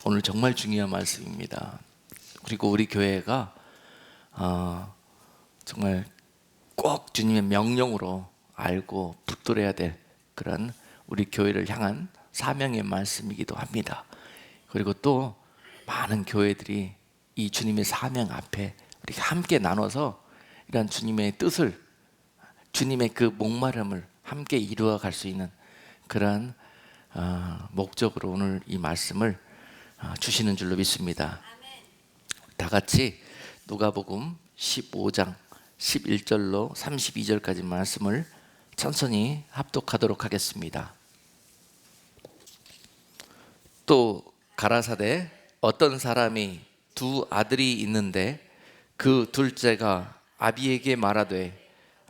오늘 정말 중요한 말씀입니다. 그리고 우리 교회가 정말 꼭 주님의 명령으로 알고 붙들어야 될 그런 우리 교회를 향한 사명의 말씀이기도 합니다. 그리고 또 많은 교회들이 이 주님의 사명 앞에 우리 함께 나눠서 이런 주님의 뜻을, 주님의 그 목마름을 함께 이루어 갈 수 있는 그런 목적으로 오늘 이 말씀을 주시는 줄로 믿습니다. 다 같이 누가복음 15장 11절로 32절까지 말씀을 천천히 합독하도록 하겠습니다. 또 가라사대 어떤 사람이 두 아들이 있는데 그 둘째가 아비에게 말하되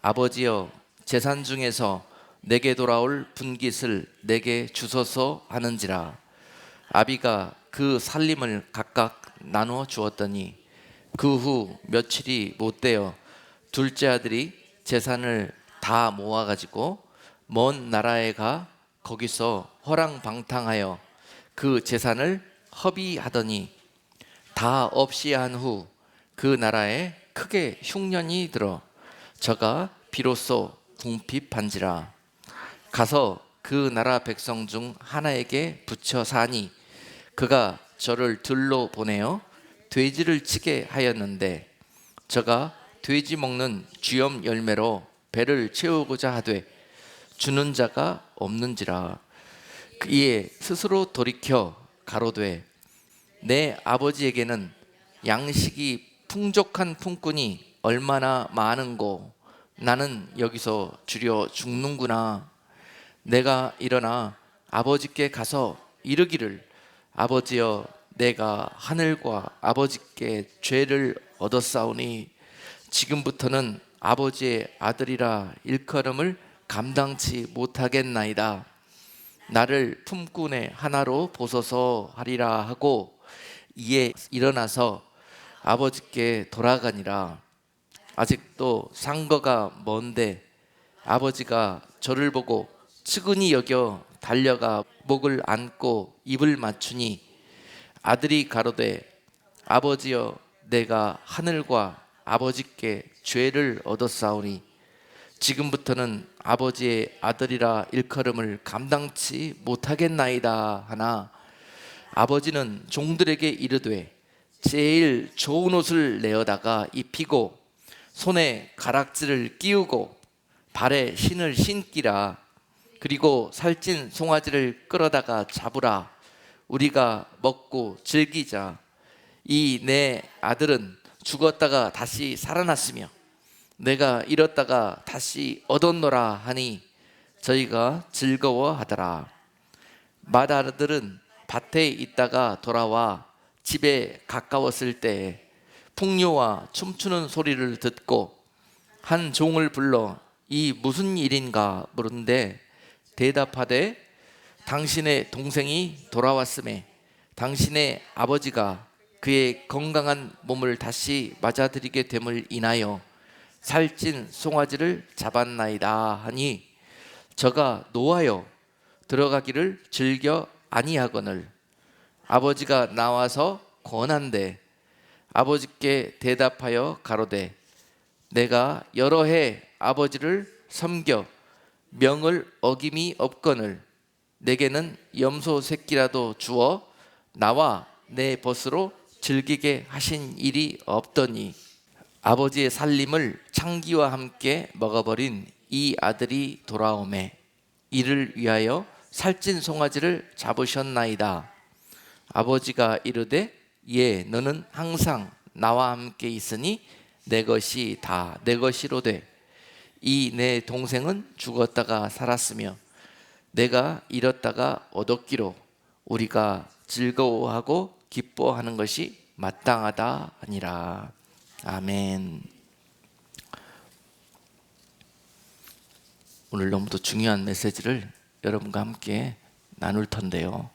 아버지여 재산 중에서 내게 돌아올 분깃을 내게 주소서 하는지라. 아비가 그 살림을 각각 나누어 주었더니 그 후 며칠이 못되어 둘째 아들이 재산을 다 모아가지고 먼 나라에 가 거기서 허랑방탕하여 그 재산을 허비하더니 다 없이 한 후 그 나라에 크게 흉년이 들어 저가 비로소 궁핍한지라. 가서 그 나라 백성 중 하나에게 붙여 사니 그가 저를 들로 보내어 돼지를 치게 하였는데 저가 돼지 먹는 쥐염 열매로 배를 채우고자 하되 주는 자가 없는지라. 이에 스스로 돌이켜 가로되 내 아버지에게는 양식이 풍족한 품꾼이 얼마나 많은고 나는 여기서 주려 죽는구나. 내가 일어나 아버지께 가서 이르기를 아버지여 내가 하늘과 아버지께 죄를 얻었사오니 지금부터는 아버지의 아들이라 일컬음을 감당치 못하겠나이다. 나를 품꾼의 하나로 보소서 하리라 하고 이에 일어나서 아버지께 돌아가니라. 아직도 상거가 먼데 아버지가 저를 보고 측은히 여겨 달려가 목을 안고 입을 맞추니 아들이 가로되 아버지여 내가 하늘과 아버지께 죄를 얻었사오니 지금부터는 아버지의 아들이라 일컬음을 감당치 못하겠나이다 하나 아버지는 종들에게 이르되 제일 좋은 옷을 내어다가 입히고 손에 가락지를 끼우고 발에 신을 신기라. 그리고 살찐 송아지를 끌어다가 잡으라. 우리가 먹고 즐기자. 이 내 아들은 죽었다가 다시 살아났으며 내가 잃었다가 다시 얻었노라 하니 저희가 즐거워하더라. 맏아들은 밭에 있다가 돌아와 집에 가까웠을 때에 풍류와 춤추는 소리를 듣고 한 종을 불러 이 무슨 일인가 물은데 대답하되 당신의 동생이 돌아왔음에 당신의 아버지가 그의 건강한 몸을 다시 맞아들이게 됨을 인하여 살찐 송아지를 잡았나이다 하니 저가 노하여 들어가기를 즐겨 아니하거늘 아버지가 나와서 권한대 아버지께 대답하여 가로되 내가 여러 해 아버지를 섬겨 명을 어김이 없거늘 내게는 염소 새끼라도 주어 나와 내 벗으로 즐기게 하신 일이 없더니 아버지의 살림을 창기와 함께 먹어버린 이 아들이 돌아오매 이를 위하여 살찐 송아지를 잡으셨나이다. 아버지가 이르되 예 너는 항상 나와 함께 있으니 내 것이 다 내 것이로되 이 내 동생은 죽었다가 살았으며 내가 잃었다가 얻었기로 우리가 즐거워하고 기뻐하는 것이 마땅하다 하니라. 아멘. 오늘 너무도 중요한 메시지를 여러분과 함께 나눌 텐데요.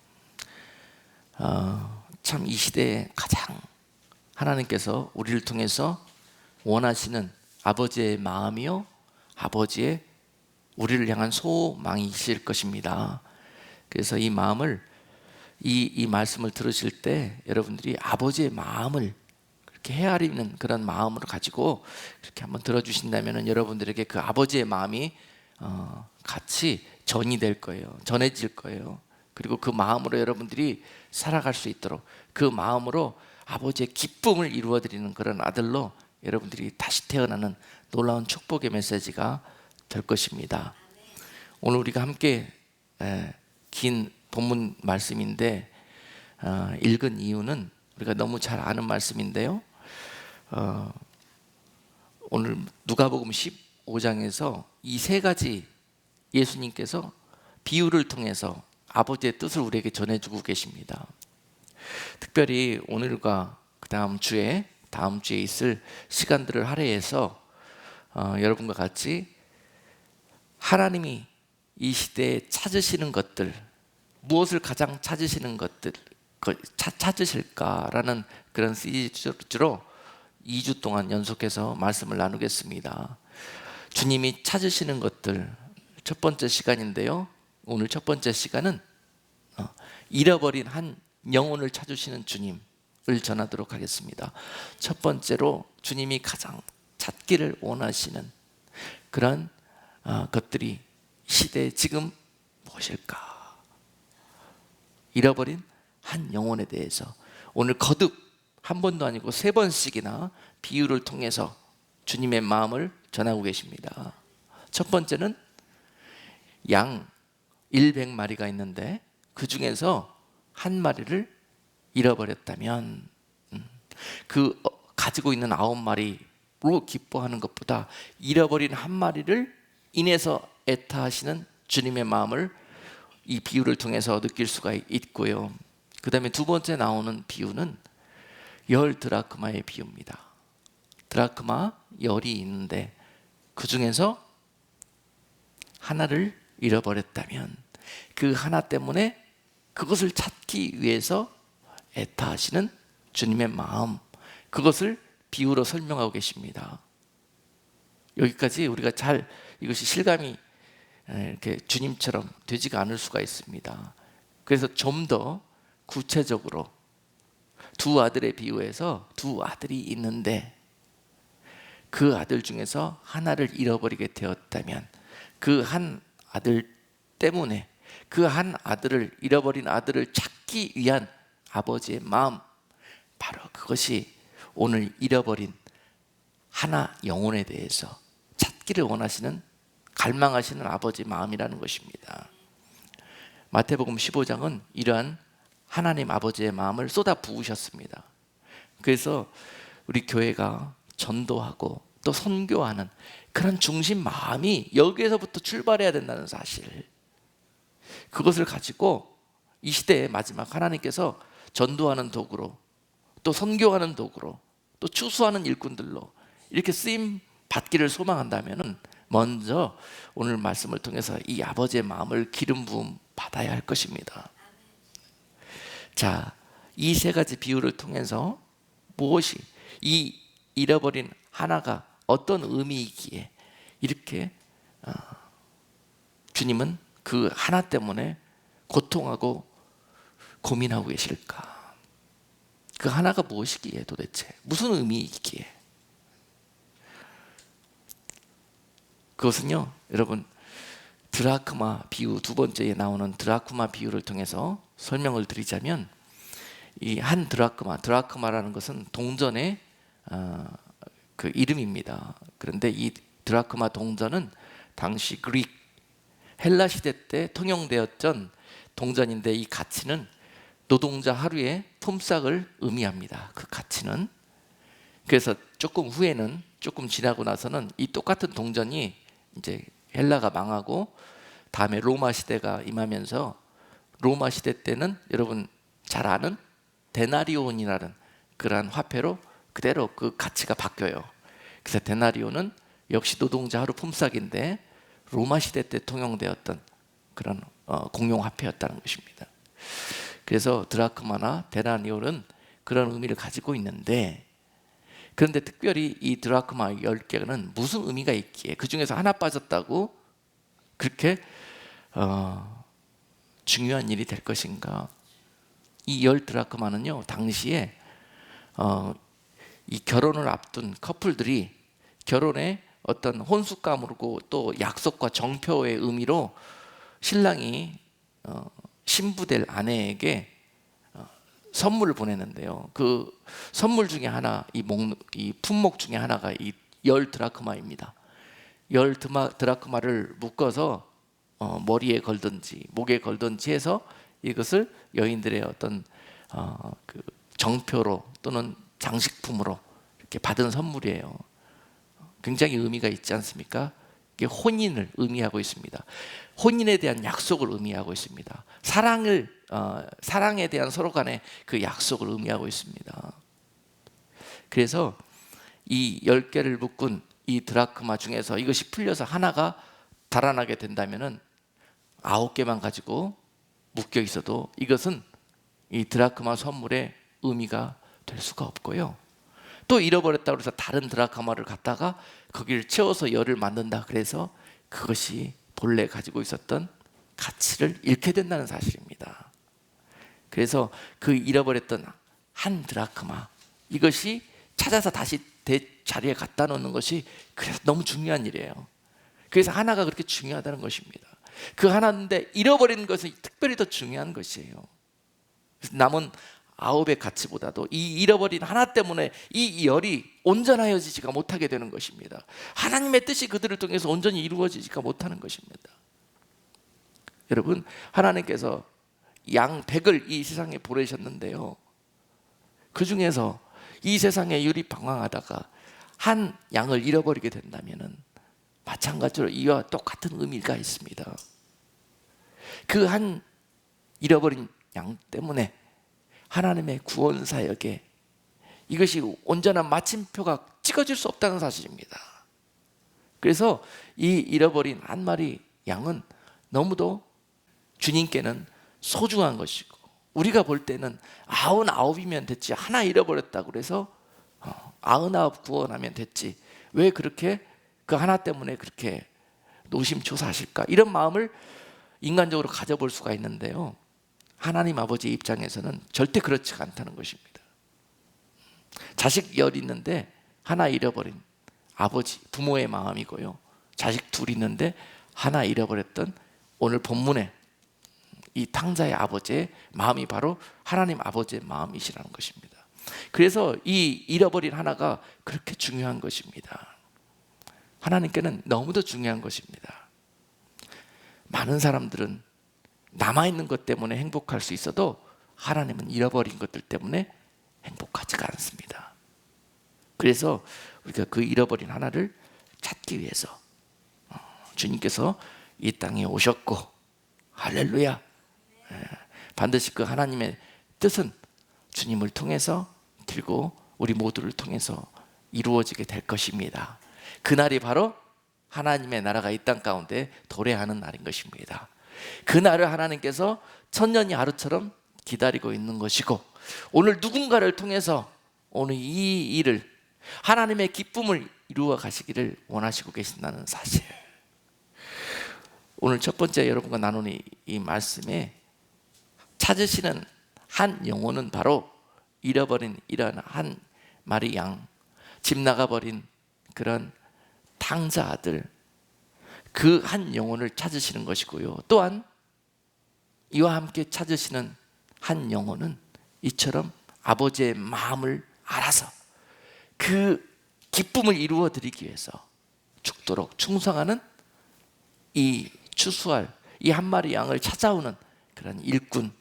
참 이 시대에 가장 하나님께서 우리를 통해서 원하시는 아버지의 마음이요 아버지의 우리를 향한 소망이실 것입니다. 그래서 이 마음을 이 말씀을 들으실 때 여러분들이 아버지의 마음을 그렇게 헤아리는 그런 마음으로 가지고 그렇게 한번 들어주신다면 여러분들에게 그 아버지의 마음이 같이 전이 될 거예요. 전해질 거예요. 그리고 그 마음으로 여러분들이 살아갈 수 있도록 그 마음으로 아버지의 기쁨을 이루어드리는 그런 아들로 여러분들이 다시 태어나는 놀라운 축복의 메시지가 될 것입니다. 오늘 우리가 함께 긴 본문 말씀인데 읽은 이유는 우리가 너무 잘 아는 말씀인데요. 오늘 누가복음 15장에서 이 세 가지 예수님께서 비유를 통해서 아버지의 뜻을 우리에게 전해주고 계십니다. 특별히 오늘과 다음 주에 있을 시간들을 할애해서 여러분과 같이 하나님이 이 시대에 찾으시는 것들, 무엇을 가장 찾으시는 것들 찾으실까라는 그런 시리즈로 2주 동안 연속해서 말씀을 나누겠습니다. 주님이 찾으시는 것들, 첫 번째 시간인데요. 오늘 첫 번째 시간은 잃어버린 한 영혼을 찾으시는 주님을 전하도록 하겠습니다. 첫 번째로 주님이 가장 찾기를 원하시는 그런 것들이 시대에 지금 무엇일까? 잃어버린 한 영혼에 대해서 오늘 거듭 한 번도 아니고 3번씩이나 비유를 통해서 주님의 마음을 전하고 계십니다. 첫 번째는 양 100마리가 있는데 그 중에서 한 마리를 잃어버렸다면 그 가지고 있는 9마리로 기뻐하는 것보다 잃어버린 한 마리를 인해서 애타하시는 주님의 마음을 이 비유를 통해서 느낄 수가 있고요. 그 다음에 두 번째 나오는 비유는 10드라크마의 비유입니다. 드라크마 10이 있는데 그 중에서 하나를 잃어버렸다면 그 하나 때문에 그것을 찾기 위해서 애타하시는 주님의 마음, 그것을 비유로 설명하고 계십니다. 여기까지 우리가 잘 이것이 실감이 이렇게 주님처럼 되지가 않을 수가 있습니다. 그래서 좀 더 구체적으로 두 아들의 비유에서 두 아들이 있는데 그 아들 중에서 하나를 잃어버리게 되었다면 그 한 아들 때문에 그 한 아들을 잃어버린 아들을 찾기 위한 아버지의 마음, 바로 그것이 오늘 잃어버린 하나 영혼에 대해서 찾기를 원하시는 갈망하시는 아버지 마음이라는 것입니다. 마태복음 15장은 이러한 하나님 아버지의 마음을 쏟아 부으셨습니다. 그래서 우리 교회가 전도하고 또 선교하는 그런 중심 마음이 여기에서부터 출발해야 된다는 사실, 그것을 가지고 이 시대의 마지막 하나님께서 전도하는 도구로 또 선교하는 도구로 또 추수하는 일꾼들로 이렇게 쓰임 받기를 소망한다면 먼저 오늘 말씀을 통해서 이 아버지의 마음을 기름 부음 받아야 할 것입니다. 자, 이 세 가지 비유를 통해서 무엇이 이 잃어버린 하나가 어떤 의미이기에 이렇게 주님은 그 하나 때문에 고통하고 고민하고 계실까? 그 하나가 무엇이기에, 도대체 무슨 의미이기에? 그것은요, 여러분, 드라크마 비유, 두 번째에 나오는 드라크마 비유를 통해서 설명을 드리자면, 이 한 드라크마라는 것은 동전의 그 이름입니다. 그런데 이 드라크마 동전은 당시 그릭 헬라 시대 때 통용되었던 동전인데, 이 가치는 노동자 하루의 품삯을 의미합니다. 그 가치는. 그래서 조금 후에는, 조금 지나고 나서는 이 똑같은 동전이 이제 헬라가 망하고 다음에 로마 시대가 임하면서, 로마 시대 때는 여러분 잘 아는 데나리온이라는 그러한 화폐로 그대로 그 가치가 바뀌어요. 그래서 데나리온은 역시 노동자 하루 품삯인데 로마 시대 때 통용되었던 그런 공용 화폐였다는 것입니다. 그래서 드라크마나 데나리온은 그런 의미를 가지고 있는데, 그런데 특별히 이 드라크마 10개는 무슨 의미가 있기에 그 중에서 하나 빠졌다고 그렇게 중요한 일이 될 것인가? 이 10드라크마는요, 당시에 이 결혼을 앞둔 커플들이 결혼의 어떤 혼수감으로 또 약속과 정표의 의미로 신랑이 신부될 아내에게 선물을 보내는데요. 그 선물 중에 하나, 이 품목 중에 하나가 이 10드라크마입니다. 10드라크마를 묶어서 머리에 걸든지 목에 걸든지 해서 이것을 여인들의 어떤 그 정표로 또는 장식품으로 이렇게 받은 선물이에요. 굉장히 의미가 있지 않습니까? 이게 혼인을 의미하고 있습니다. 혼인에 대한 약속을 의미하고 있습니다. 사랑에 대한 서로 간의 그 약속을 의미하고 있습니다. 그래서 이 10개를 묶은 이 드라크마 중에서 이것이 풀려서 하나가 달아나게 된다면은 9개만 가지고 묶여 있어도 이것은 이 드라크마 선물의 의미가 될 수가 없고요. 또 잃어버렸다고 해서 다른 드라크마를 갖다가 거기를 채워서 열을 만든다 그래서 그것이 본래 가지고 있었던 가치를 잃게 된다는 사실입니다. 그래서 그 잃어버렸던 한 드라크마, 이것이 찾아서 다시 자리에 갖다 놓는 것이 그래서 너무 중요한 일이에요. 그래서 하나가 그렇게 중요하다는 것입니다. 그 하나인데 잃어버린 것은 특별히 더 중요한 것이에요. 남은 9의 가치보다도 이 잃어버린 하나 때문에 이 열이 온전하여지지가 못하게 되는 것입니다. 하나님의 뜻이 그들을 통해서 온전히 이루어지지가 못하는 것입니다. 여러분, 하나님께서 양 100을 이 세상에 보내셨는데요, 그 중에서 이 세상에 유리방황하다가 한 양을 잃어버리게 된다면 마찬가지로 이와 똑같은 의미가 있습니다. 그 한 잃어버린 양 때문에 하나님의 구원 사역에 이것이 온전한 마침표가 찍어질 수 없다는 사실입니다. 그래서 이 잃어버린 한 마리 양은 너무도 주님께는 소중한 것이고, 우리가 볼 때는 99이면 됐지, 하나 잃어버렸다고 그래서 99 구원하면 됐지, 왜 그렇게 그 하나 때문에 그렇게 노심초사하실까, 이런 마음을 인간적으로 가져볼 수가 있는데요, 하나님 아버지 입장에서는 절대 그렇지가 않다는 것입니다. 자식 열 있는데 하나 잃어버린 아버지, 부모의 마음이고요, 자식 둘 있는데 하나 잃어버렸던 오늘 본문에 이 탕자의 아버지의 마음이 바로 하나님 아버지의 마음이시라는 것입니다. 그래서 이 잃어버린 하나가 그렇게 중요한 것입니다. 하나님께는 너무도 중요한 것입니다. 많은 사람들은 남아있는 것 때문에 행복할 수 있어도 하나님은 잃어버린 것들 때문에 행복하지가 않습니다. 그래서 우리가 그 잃어버린 하나를 찾기 위해서 주님께서 이 땅에 오셨고, 할렐루야, 반드시 그 하나님의 뜻은 주님을 통해서 그리고 우리 모두를 통해서 이루어지게 될 것입니다. 그날이 바로 하나님의 나라가 이 땅 가운데 도래하는 날인 것입니다. 그날을 하나님께서 천년이 하루처럼 기다리고 있는 것이고, 오늘 누군가를 통해서 오늘 이 일을, 하나님의 기쁨을 이루어 가시기를 원하시고 계신다는 사실, 오늘 첫 번째 여러분과 나누는 이 말씀에 찾으시는 한 영혼은 바로 잃어버린 이러한 한 마리 양, 집 나가버린 그런 탕자 아들, 그 한 영혼을 찾으시는 것이고요, 또한 이와 함께 찾으시는 한 영혼은 이처럼 아버지의 마음을 알아서 그 기쁨을 이루어 드리기 위해서 죽도록 충성하는 이 추수할 이 한 마리 양을 찾아오는 그런 일꾼,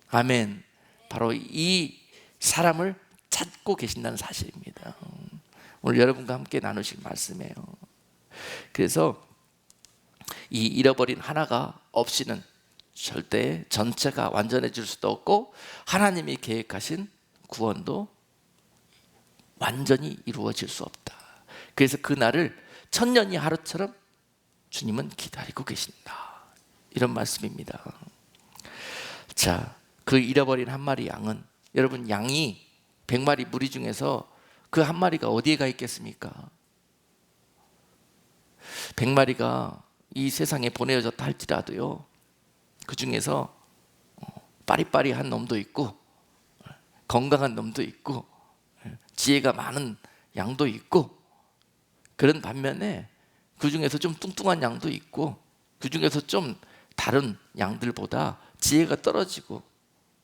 아멘, 바로 이 사람을 찾고 계신다는 사실입니다. 오늘 여러분과 함께 나누실 말씀이에요. 그래서 이 잃어버린 하나가 없이는 절대 전체가 완전해질 수도 없고, 하나님이 계획하신 구원도 완전히 이루어질 수 없다. 그래서 그 날을 천년이 하루처럼 주님은 기다리고 계신다, 이런 말씀입니다. 자, 그 잃어버린 한 마리 양은, 여러분, 양이 100마리 무리 중에서 그 한 마리가 어디에 가 있겠습니까? 100마리가 이 세상에 보내어졌다 할지라도요, 그 중에서 빠리빠리한 놈도 있고 건강한 놈도 있고 지혜가 많은 양도 있고, 그런 반면에 그 중에서 좀 뚱뚱한 양도 있고, 그 중에서 좀 다른 양들보다 지혜가 떨어지고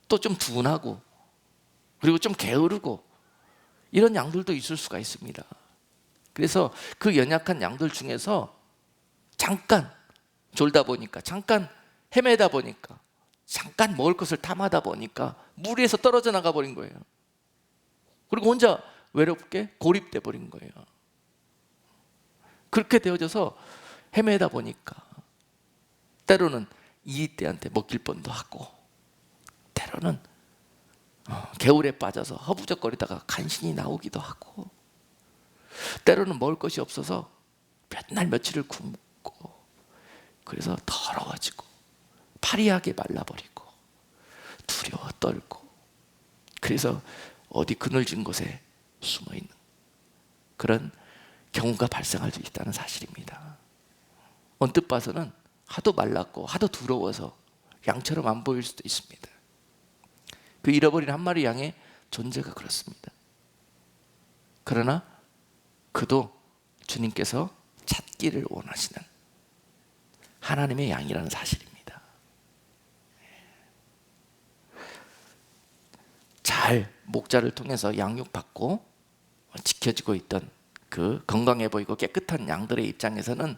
또 좀 둔하고 그리고 좀 게으르고 이런 양들도 있을 수가 있습니다. 그래서 그 연약한 양들 중에서 잠깐 졸다 보니까, 잠깐 헤매다 보니까, 잠깐 먹을 것을 탐하다 보니까 무리에서 떨어져 나가 버린 거예요. 그리고 혼자 외롭게 고립돼 버린 거예요. 그렇게 되어져서 헤매다 보니까 때로는 이익대한테 먹힐 뻔도 하고, 때로는 개울에 빠져서 허부적거리다가 간신히 나오기도 하고, 때로는 먹을 것이 없어서 몇 날 며칠을 굶고, 그래서 더러워지고 파리하게 말라버리고 두려워 떨고, 그래서 어디 그늘진 곳에 숨어있는 그런 경우가 발생할 수 있다는 사실입니다. 언뜻 봐서는 하도 말랐고 하도 두려워서 양처럼 안 보일 수도 있습니다. 그 잃어버린 한 마리 양의 존재가 그렇습니다. 그러나 그도 주님께서 찾기를 원하시는 하나님의 양이라는 사실입니다. 잘 목자를 통해서 양육받고 지켜지고 있던 그 건강해 보이고 깨끗한 양들의 입장에서는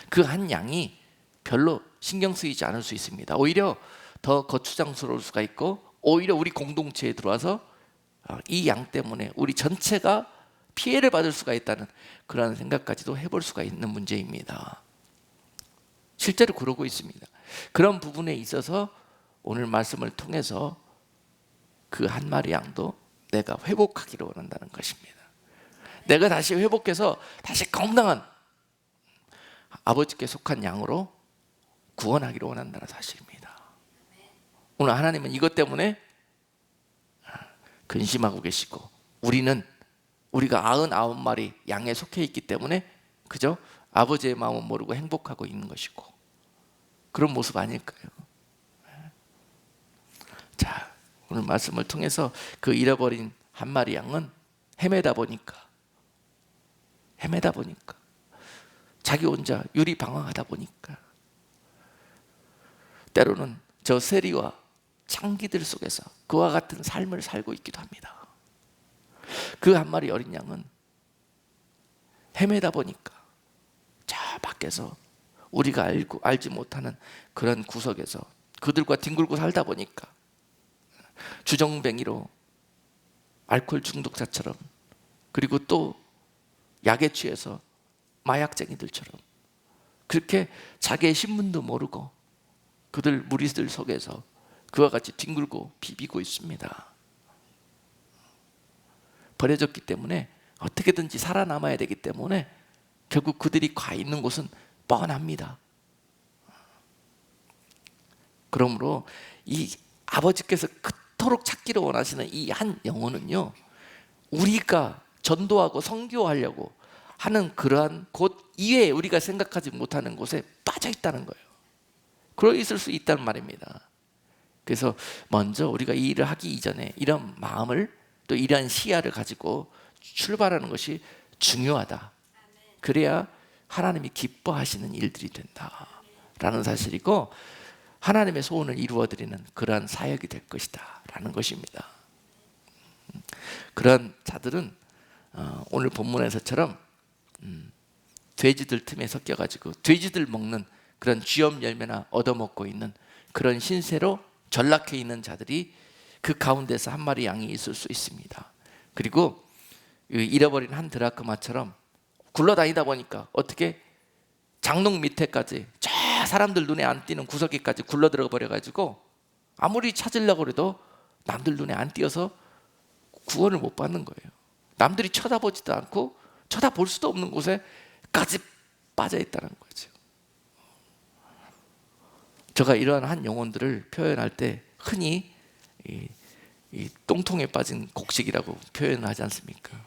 그 한 양이 별로 신경 쓰이지 않을 수 있습니다. 오히려 더 거추장스러울 수가 있고, 오히려 우리 공동체에 들어와서 이 양 때문에 우리 전체가 피해를 받을 수가 있다는 그런 생각까지도 해볼 수가 있는 문제입니다. 실제로 그러고 있습니다. 그런 부분에 있어서 오늘 말씀을 통해서 그 한 마리 양도 내가 회복하기를 원한다는 것입니다. 내가 다시 회복해서 다시 건강한 아버지께 속한 양으로 구원하기를 원한다는 사실입니다. 오늘 하나님은 이것 때문에 근심하고 계시고, 우리가 99마리 양에 속해 있기 때문에 그저 아버지의 마음은 모르고 행복하고 있는 것이고, 그런 모습 아닐까요? 자, 오늘 말씀을 통해서 그 잃어버린 한 마리 양은 헤매다 보니까 자기 혼자 유리방황하다 보니까 때로는 저 세리와 창기들 속에서 그와 같은 삶을 살고 있기도 합니다. 그 한 마리 어린 양은 헤매다 보니까 저 밖에서 우리가 알지 못하는 그런 구석에서 그들과 뒹굴고 살다 보니까 주정뱅이로 알코올 중독자처럼, 그리고 또 약에 취해서 마약쟁이들처럼 그렇게 자기의 신분도 모르고 그들 무리들 속에서 그와 같이 뒹굴고 비비고 있습니다. 버려졌기 때문에 어떻게든지 살아남아야 되기 때문에 결국 그들이 가 있는 곳은 뻔합니다. 그러므로 이 아버지께서 그토록 찾기를 원하시는 이 한 영혼은요, 우리가 전도하고 선교하려고 하는 그러한 곳 이외에 우리가 생각하지 못하는 곳에 빠져 있다는 거예요. 그러 있을 수 있다는 말입니다. 그래서 먼저 우리가 이 일을 하기 이전에 이런 마음을, 또 이러한 시야를 가지고 출발하는 것이 중요하다. 그래야 하나님이 기뻐하시는 일들이 된다라는 사실이고, 하나님의 소원을 이루어드리는 그러한 사역이 될 것이다 라는 것입니다. 그런 자들은 오늘 본문에서처럼 돼지들 틈에 섞여가지고 돼지들 먹는 그런 쥐염 열매나 얻어먹고 있는 그런 신세로 전락해 있는 자들이 그 가운데서 한 마리 양이 있을 수 있습니다. 그리고 잃어버린 한 드라크마처럼 굴러다니다 보니까 어떻게 장롱 밑에까지, 저 사람들 눈에 안 띄는 구석에까지 굴러 들어가 버려가지고 아무리 찾으려고 해도 남들 눈에 안 띄어서 구원을 못 받는 거예요. 남들이 쳐다보지도 않고 쳐다볼 수도 없는 곳에까지 빠져 있다는 거죠. 제가 이러한 한 영혼들을 표현할 때 흔히 이 똥통에 빠진 곡식이라고 표현하지 않습니까?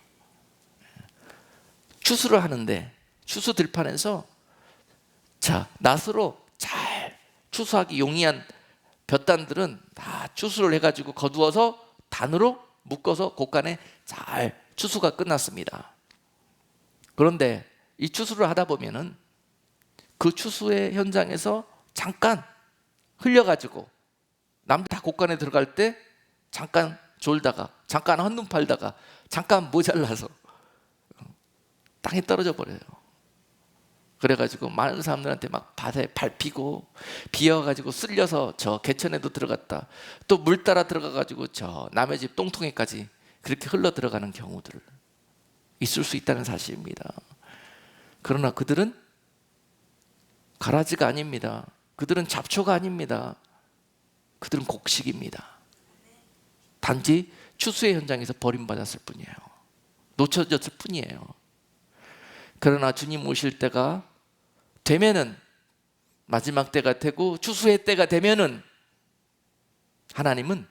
추수를 하는데 추수 들판에서 낫으로 잘 추수하기 용이한 볕단들은 다 추수를 해가지고 거두어서 단으로 묶어서 곳간에 잘 추수가 끝났습니다. 그런데 이 추수를 하다 보면은 그 추수의 현장에서 잠깐 흘려가지고 남들 다 곳간에 들어갈 때 잠깐 졸다가, 잠깐 한눈 팔다가, 잠깐 모자라서 땅에 떨어져 버려요. 그래가지고 많은 사람들한테 막 바다에 밟히고, 비어가지고 쓸려서 저 개천에도 들어갔다, 또 물 따라 들어가가지고 저 남의 집 똥통에까지 그렇게 흘러 들어가는 경우들 있을 수 있다는 사실입니다. 그러나 그들은 가라지가 아닙니다. 그들은 잡초가 아닙니다. 그들은 곡식입니다. 단지 추수의 현장에서 버림받았을 뿐이에요. 놓쳐졌을 뿐이에요. 그러나 주님 오실 때가 되면은, 마지막 때가 되고 추수의 때가 되면은, 하나님은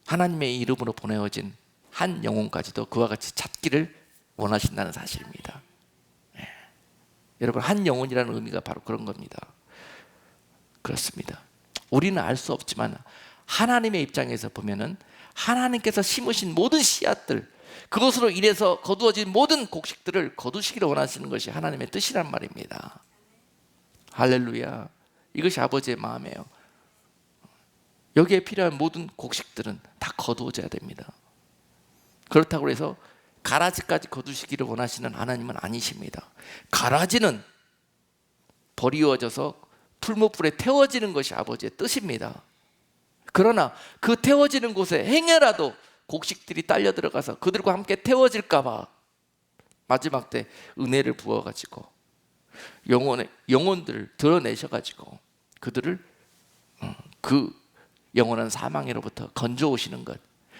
하나님의 이름으로 보내어진 한 영혼까지도 그와 같이 찾기를 원하신다는 사실입니다. 네. 여러분, 한 영혼이라는 의미가 바로 그런 겁니다. 그렇습니다. 우리는 알 수 없지만 하나님의 입장에서 보면은 하나님께서 심으신 모든 씨앗들, 그것으로 인해서 거두어진 모든 곡식들을 거두시기를 원하시는 것이 하나님의 뜻이란 말입니다. 할렐루야. 이것이 아버지의 마음이에요. 여기에 필요한 모든 곡식들은 다 거두어져야 됩니다. 그렇다고 해서 가라지까지 거두시기를 원하시는 하나님은 아니십니다. 가라지는 버리워져서 풀무불에 태워지는 것이 아버지의 뜻입니다. 그러나 그 태워지는 곳에 행여라도 곡식들이 딸려 들어가서 그들과 함께 태워질까 봐 마지막 때 은혜를 부어가지고 영혼들을 드러내셔가지고 그들을 그 영원한 사망으로부터 건져오시는 것,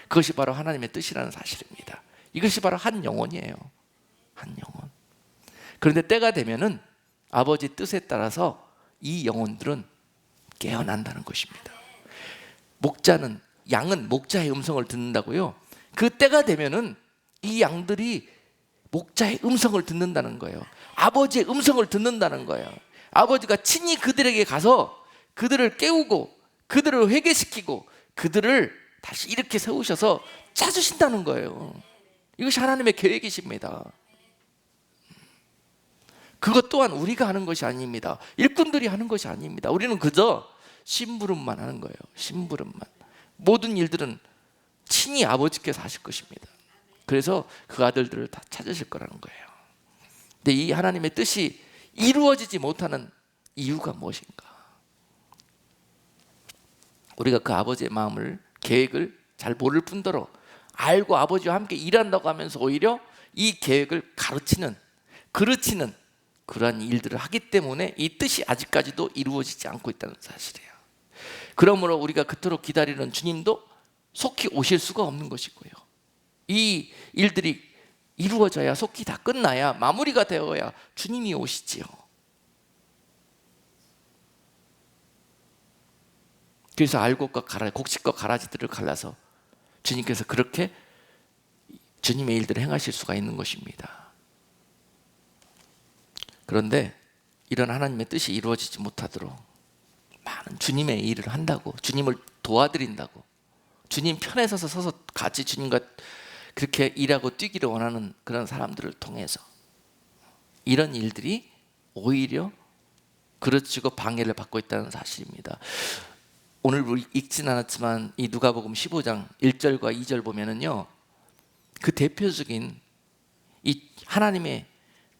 그것이 바로 하나님의 뜻이라는 사실입니다. 이것이 바로 한 영혼이에요. 한 영혼. 그런데 때가 되면은 아버지 뜻에 따라서 이 영혼들은 깨어난다는 것입니다. 양은 목자의 음성을 듣는다고요. 그 때가 되면은 이 양들이 목자의 음성을 듣는다는 거예요. 아버지의 음성을 듣는다는 거예요. 아버지가 친히 그들에게 가서 그들을 깨우고 그들을 회개시키고 그들을 다시 이렇게 세우셔서 찾으신다는 거예요. 이것이 하나님의 계획이십니다. 그것 또한 우리가 하는 것이 아닙니다. 일꾼들이 하는 것이 아닙니다. 우리는 그저 심부름만 하는 거예요. 심부름만. 모든 일들은 친히 아버지께서 하실 것입니다. 그래서 그 아들들을 다 찾으실 거라는 거예요. 근데 이 하나님의 뜻이 이루어지지 못하는 이유가 무엇인가? 우리가 그 아버지의 마음을, 계획을 잘 모를 뿐더러 알고 아버지와 함께 일한다고 하면서 오히려 이 계획을 가르치는, 그르치는 그러한 일들을 하기 때문에 이 뜻이 아직까지도 이루어지지 않고 있다는 사실이에요. 그러므로 우리가 그토록 기다리는 주님도 속히 오실 수가 없는 것이고요. 이 일들이 이루어져야, 속히 다 끝나야, 마무리가 되어야 주님이 오시지요. 그래서 알곡과 곡식과 가라지들을 갈라서 주님께서 그렇게 주님의 일들을 행하실 수가 있는 것입니다. 그런데 이런 하나님의 뜻이 이루어지지 못하도록 많은 주님의 일을 한다고, 주님을 도와드린다고, 주님 편에 서서 같이 주님과 그렇게 일하고 뛰기를 원하는 그런 사람들을 통해서 이런 일들이 오히려 그르치고 방해를 받고 있다는 사실입니다. 오늘 우리 읽진 않았지만 이 누가복음 15장 1절과 2절 보면은요, 그 대표적인 이 하나님의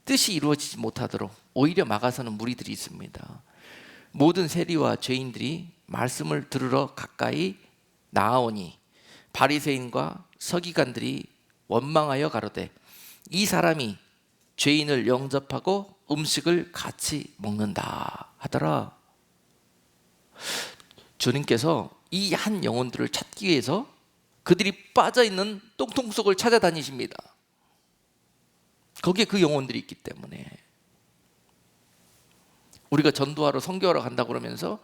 뜻이 이루어지지 못하도록 오히려 막아서는 무리들이 있습니다. 모든 세리와 죄인들이 말씀을 들으러 가까이 나아오니 바리새인과 서기관들이 원망하여 가로되 이 사람이 죄인을 영접하고 음식을 같이 먹는다 하더라. 주님께서 이 한 영혼들을 찾기 위해서 그들이 빠져있는 똥통 속을 찾아다니십니다. 거기에 그 영혼들이 있기 때문에 우리가 전도하러 선교하러 간다고 그러면서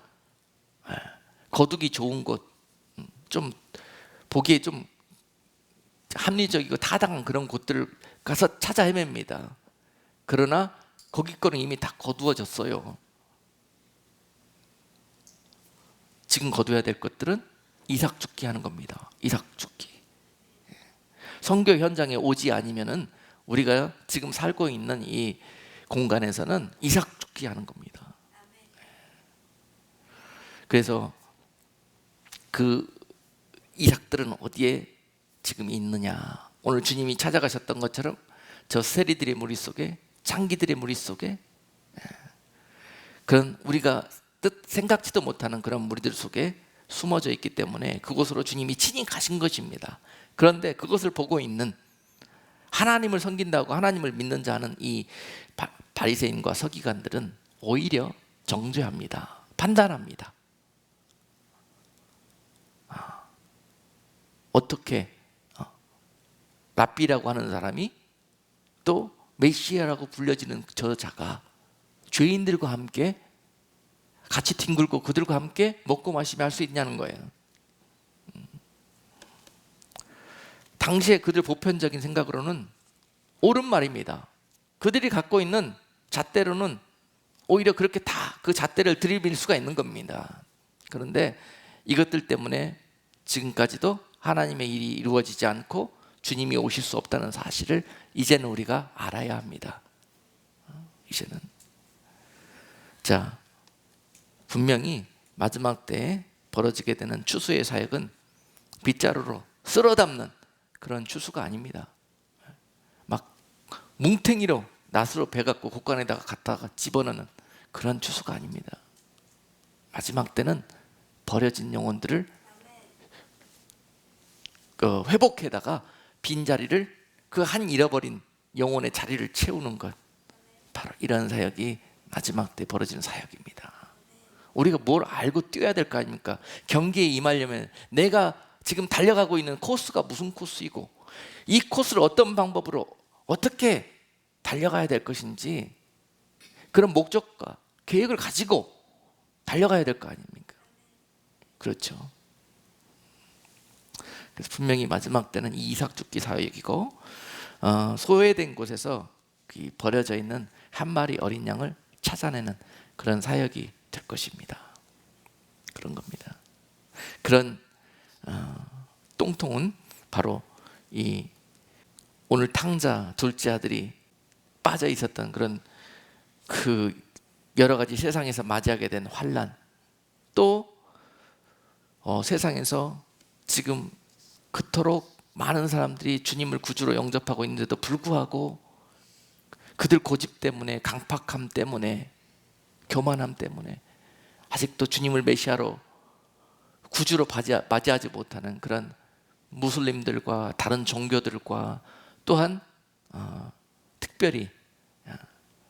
거두기 좋은 곳, 좀 보기에 좀 합리적이고 타당한 그런 곳들을 가서 찾아 헤맵니다. 그러나 거기 거는 이미 다 거두어졌어요. 지금 거둬야 될 것들은 이삭 죽기 하는 겁니다. 이삭 죽기. 선교 현장에 오지 아니면은 우리가 지금 살고 있는 이 공간에서는 이삭 죽기 하는 겁니다. 그래서 그 이삭들은 어디에 지금 있느냐? 오늘 주님이 찾아가셨던 것처럼 저 세리들의 무리 속에, 창기들의 무리 속에, 그런 우리가 생각지도 못하는 그런 무리들 속에 숨어져 있기 때문에 그곳으로 주님이 친히 가신 것입니다. 그런데 그것을 보고 있는, 하나님을 섬긴다고 하나님을 믿는 자는 이 바리새인과 서기관들은 오히려 정죄합니다. 판단합니다. 어떻게 랍비라고 하는 사람이 또 메시아라고 불려지는 저 자가 죄인들과 함께 같이 뒹굴고 그들과 함께 먹고 마시며 할 수 있냐는 거예요. 당시에 그들 보편적인 생각으로는 옳은 말입니다. 그들이 갖고 있는 잣대로는 오히려 그렇게 다 그 잣대를 들이밀 수가 있는 겁니다. 그런데 이것들 때문에 지금까지도 하나님의 일이 이루어지지 않고 주님이 오실 수 없다는 사실을 이제는 우리가 알아야 합니다. 이제는. 자, 분명히 마지막 때에 벌어지게 되는 추수의 사역은 빗자루로 쓸어 담는 그런 추수가 아닙니다. 막 뭉탱이로 낫으로 베갖고 곡간에다가 갖다가 집어넣는 그런 추수가 아닙니다. 마지막 때는 버려진 영혼들을 회복해다가 빈자리를, 그 한 잃어버린 영혼의 자리를 채우는 것, 바로 이런 사역이 마지막 때 벌어지는 사역입니다. 우리가 뭘 알고 뛰어야 될 거 아닙니까? 경기에 임하려면 내가 지금 달려가고 있는 코스가 무슨 코스이고 이 코스를 어떤 방법으로 어떻게 달려가야 될 것인지, 그런 목적과 계획을 가지고 달려가야 될 거 아닙니까? 그렇죠. 그래서 분명히 마지막 때는 이 이삭 죽기 사역이고, 소외된 곳에서 버려져 있는 한 마리 어린 양을 찾아내는 그런 사역이 될 것입니다. 그런 겁니다. 그런 똥통은 바로 이 오늘 탕자 둘째 아들이 빠져 있었던 그런 그 여러 가지 세상에서 맞이하게 된 환난, 또 세상에서 지금 그토록 많은 사람들이 주님을 구주로 영접하고 있는데도 불구하고 그들 고집 때문에, 강팍함 때문에, 교만함 때문에 아직도 주님을 메시아로 구주로 맞이하지 못하는 그런 무슬림들과 다른 종교들과, 또한 특별히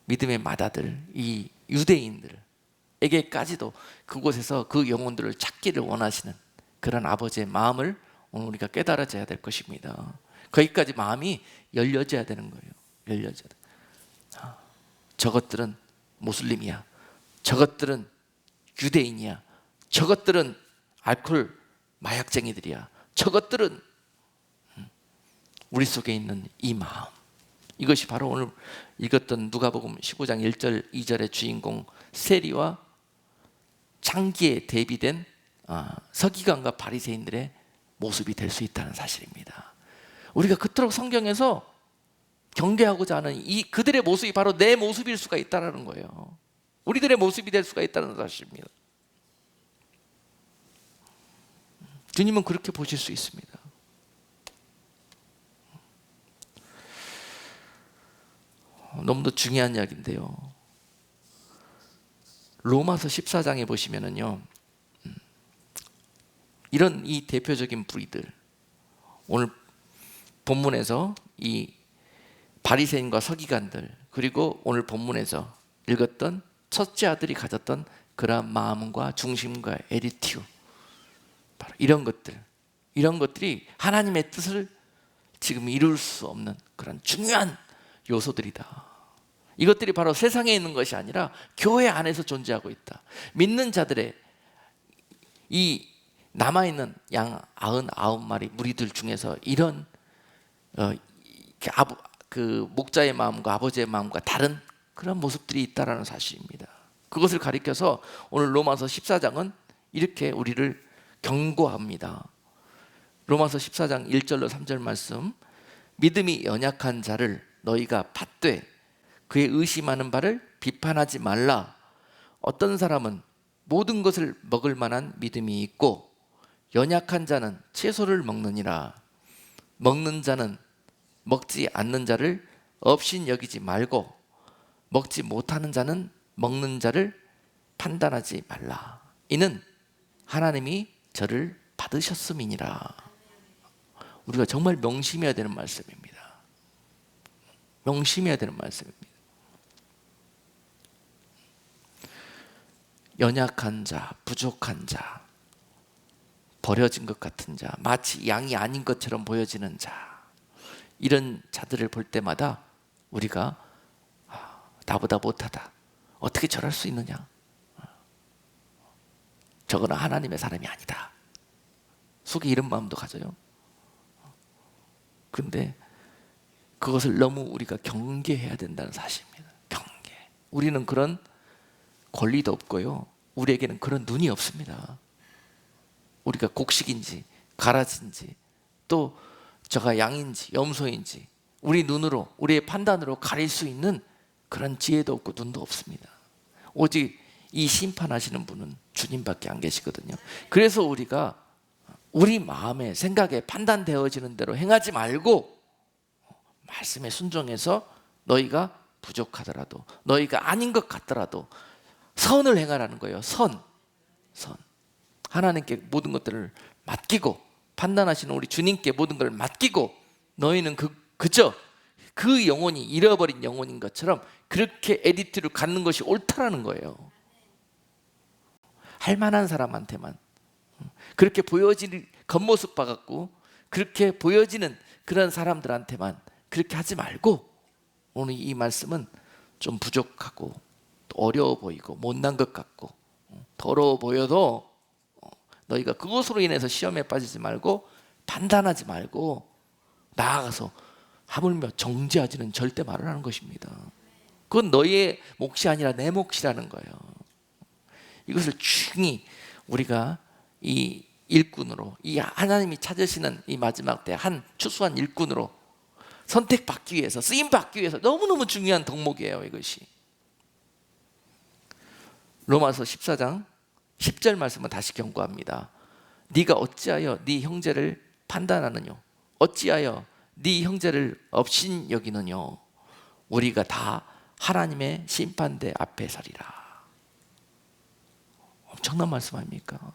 믿음의 맏아들 이 유대인들에게까지도 그곳에서 그 영혼들을 찾기를 원하시는 그런 아버지의 마음을 오늘 우리가 깨달아져야 될 것입니다. 거기까지 마음이 열려져야 되는 거예요. 열려져야 돼. 저것들은 무슬림이야, 저것들은 유대인이야, 저것들은 알코올 마약쟁이들이야, 저것들은, 우리 속에 있는 이 마음, 이것이 바로 오늘 읽었던 누가복음 15장 1절 2절의 주인공 세리와 창기에 대비된 서기관과 바리새인들의 모습이 될 수 있다는 사실입니다. 우리가 그토록 성경에서 경계하고자 하는 이 그들의 모습이 바로 내 모습일 수가 있다는 거예요. 우리들의 모습이 될 수가 있다는 사실입니다. 주님은 그렇게 보실 수 있습니다. 너무도 중요한 이야기인데요, 로마서 14장에 보시면은요, 이런 이 대표적인 부리들, 오늘 본문에서 이 바리새인과 서기관들, 그리고 오늘 본문에서 읽었던 첫째 아들이 가졌던 그러한 마음과 중심과 에리티우, 바로 이런 것들이 하나님의 뜻을 지금 이룰 수 없는 그런 중요한 요소들이다. 이것들이 바로 세상에 있는 것이 아니라 교회 안에서 존재하고 있다. 믿는 자들의 이 남아있는 양 99마리 무리들 중에서 이런 그 목자의 마음과 아버지의 마음과 다른 그런 모습들이 있다는 사실입니다. 그것을 가리켜서 오늘 로마서 14장은 이렇게 우리를 경고합니다. 로마서 14장 1절로 3절 말씀, 믿음이 연약한 자를 너희가 받되 그의 의심하는 바를 비판하지 말라. 어떤 사람은 모든 것을 먹을 만한 믿음이 있고 연약한 자는 채소를 먹느니라. 먹는 자는 먹지 않는 자를 없인 여기지 말고 먹지 못하는 자는 먹는 자를 판단하지 말라. 이는 하나님이 저를 받으셨음이니라. 우리가 정말 명심해야 되는 말씀입니다. 명심해야 되는 말씀입니다. 연약한 자, 부족한 자, 버려진 것 같은 자, 마치 양이 아닌 것처럼 보여지는 자, 이런 자들을 볼 때마다 우리가 나보다 못하다, 어떻게 저럴 수 있느냐, 저거는 하나님의 사람이 아니다, 속에 이런 마음도 가져요. 그런데 그것을 너무 우리가 경계해야 된다는 사실입니다. 경계. 우리는 그런 권리도 없고요, 우리에게는 그런 눈이 없습니다. 우리가 곡식인지 가라지인지 또 저가 양인지 염소인지 우리 눈으로, 우리의 판단으로 가릴 수 있는 그런 지혜도 없고 눈도 없습니다. 오직 이 심판하시는 분은 주님밖에 안 계시거든요. 그래서 우리가 우리 마음에, 생각에 판단되어지는 대로 행하지 말고 말씀에 순종해서 너희가 부족하더라도, 너희가 아닌 것 같더라도 선을 행하라는 거예요. 선. 하나님께 모든 것들을 맡기고, 판단하시는 우리 주님께 모든 걸 맡기고, 너희는 그저 그 영혼이 잃어버린 영혼인 것처럼 그렇게 에디트를 갖는 것이 옳다라는 거예요. 할 만한 사람한테만, 그렇게 보여지는 겉모습 봐갖고 그렇게 보여지는 그런 사람들한테만 그렇게 하지 말고, 오늘 이 말씀은 좀 부족하고 또 어려워 보이고 못난 것 같고 더러워 보여도 너희가 그것으로 인해서 시험에 빠지지 말고, 판단하지 말고 나아가서 하물며 정죄하지는 절대 말으라는 것입니다. 그건 너희의 몫이 아니라 내 몫이라는 거예요. 이것을 중히 우리가 이 일꾼으로, 이 하나님이 찾으시는 이 마지막 때 한 추수한 일꾼으로 선택받기 위해서, 쓰임받기 위해서 너무너무 중요한 덕목이에요. 이것이 로마서 14장 10절 말씀은 다시 경고합니다. 네가 어찌하여 네 형제를 판단하느뇨? 어찌하여 네 형제를 업신 여기느뇨? 우리가 다 하나님의 심판대 앞에 서리라. 엄청난 말씀 아닙니까?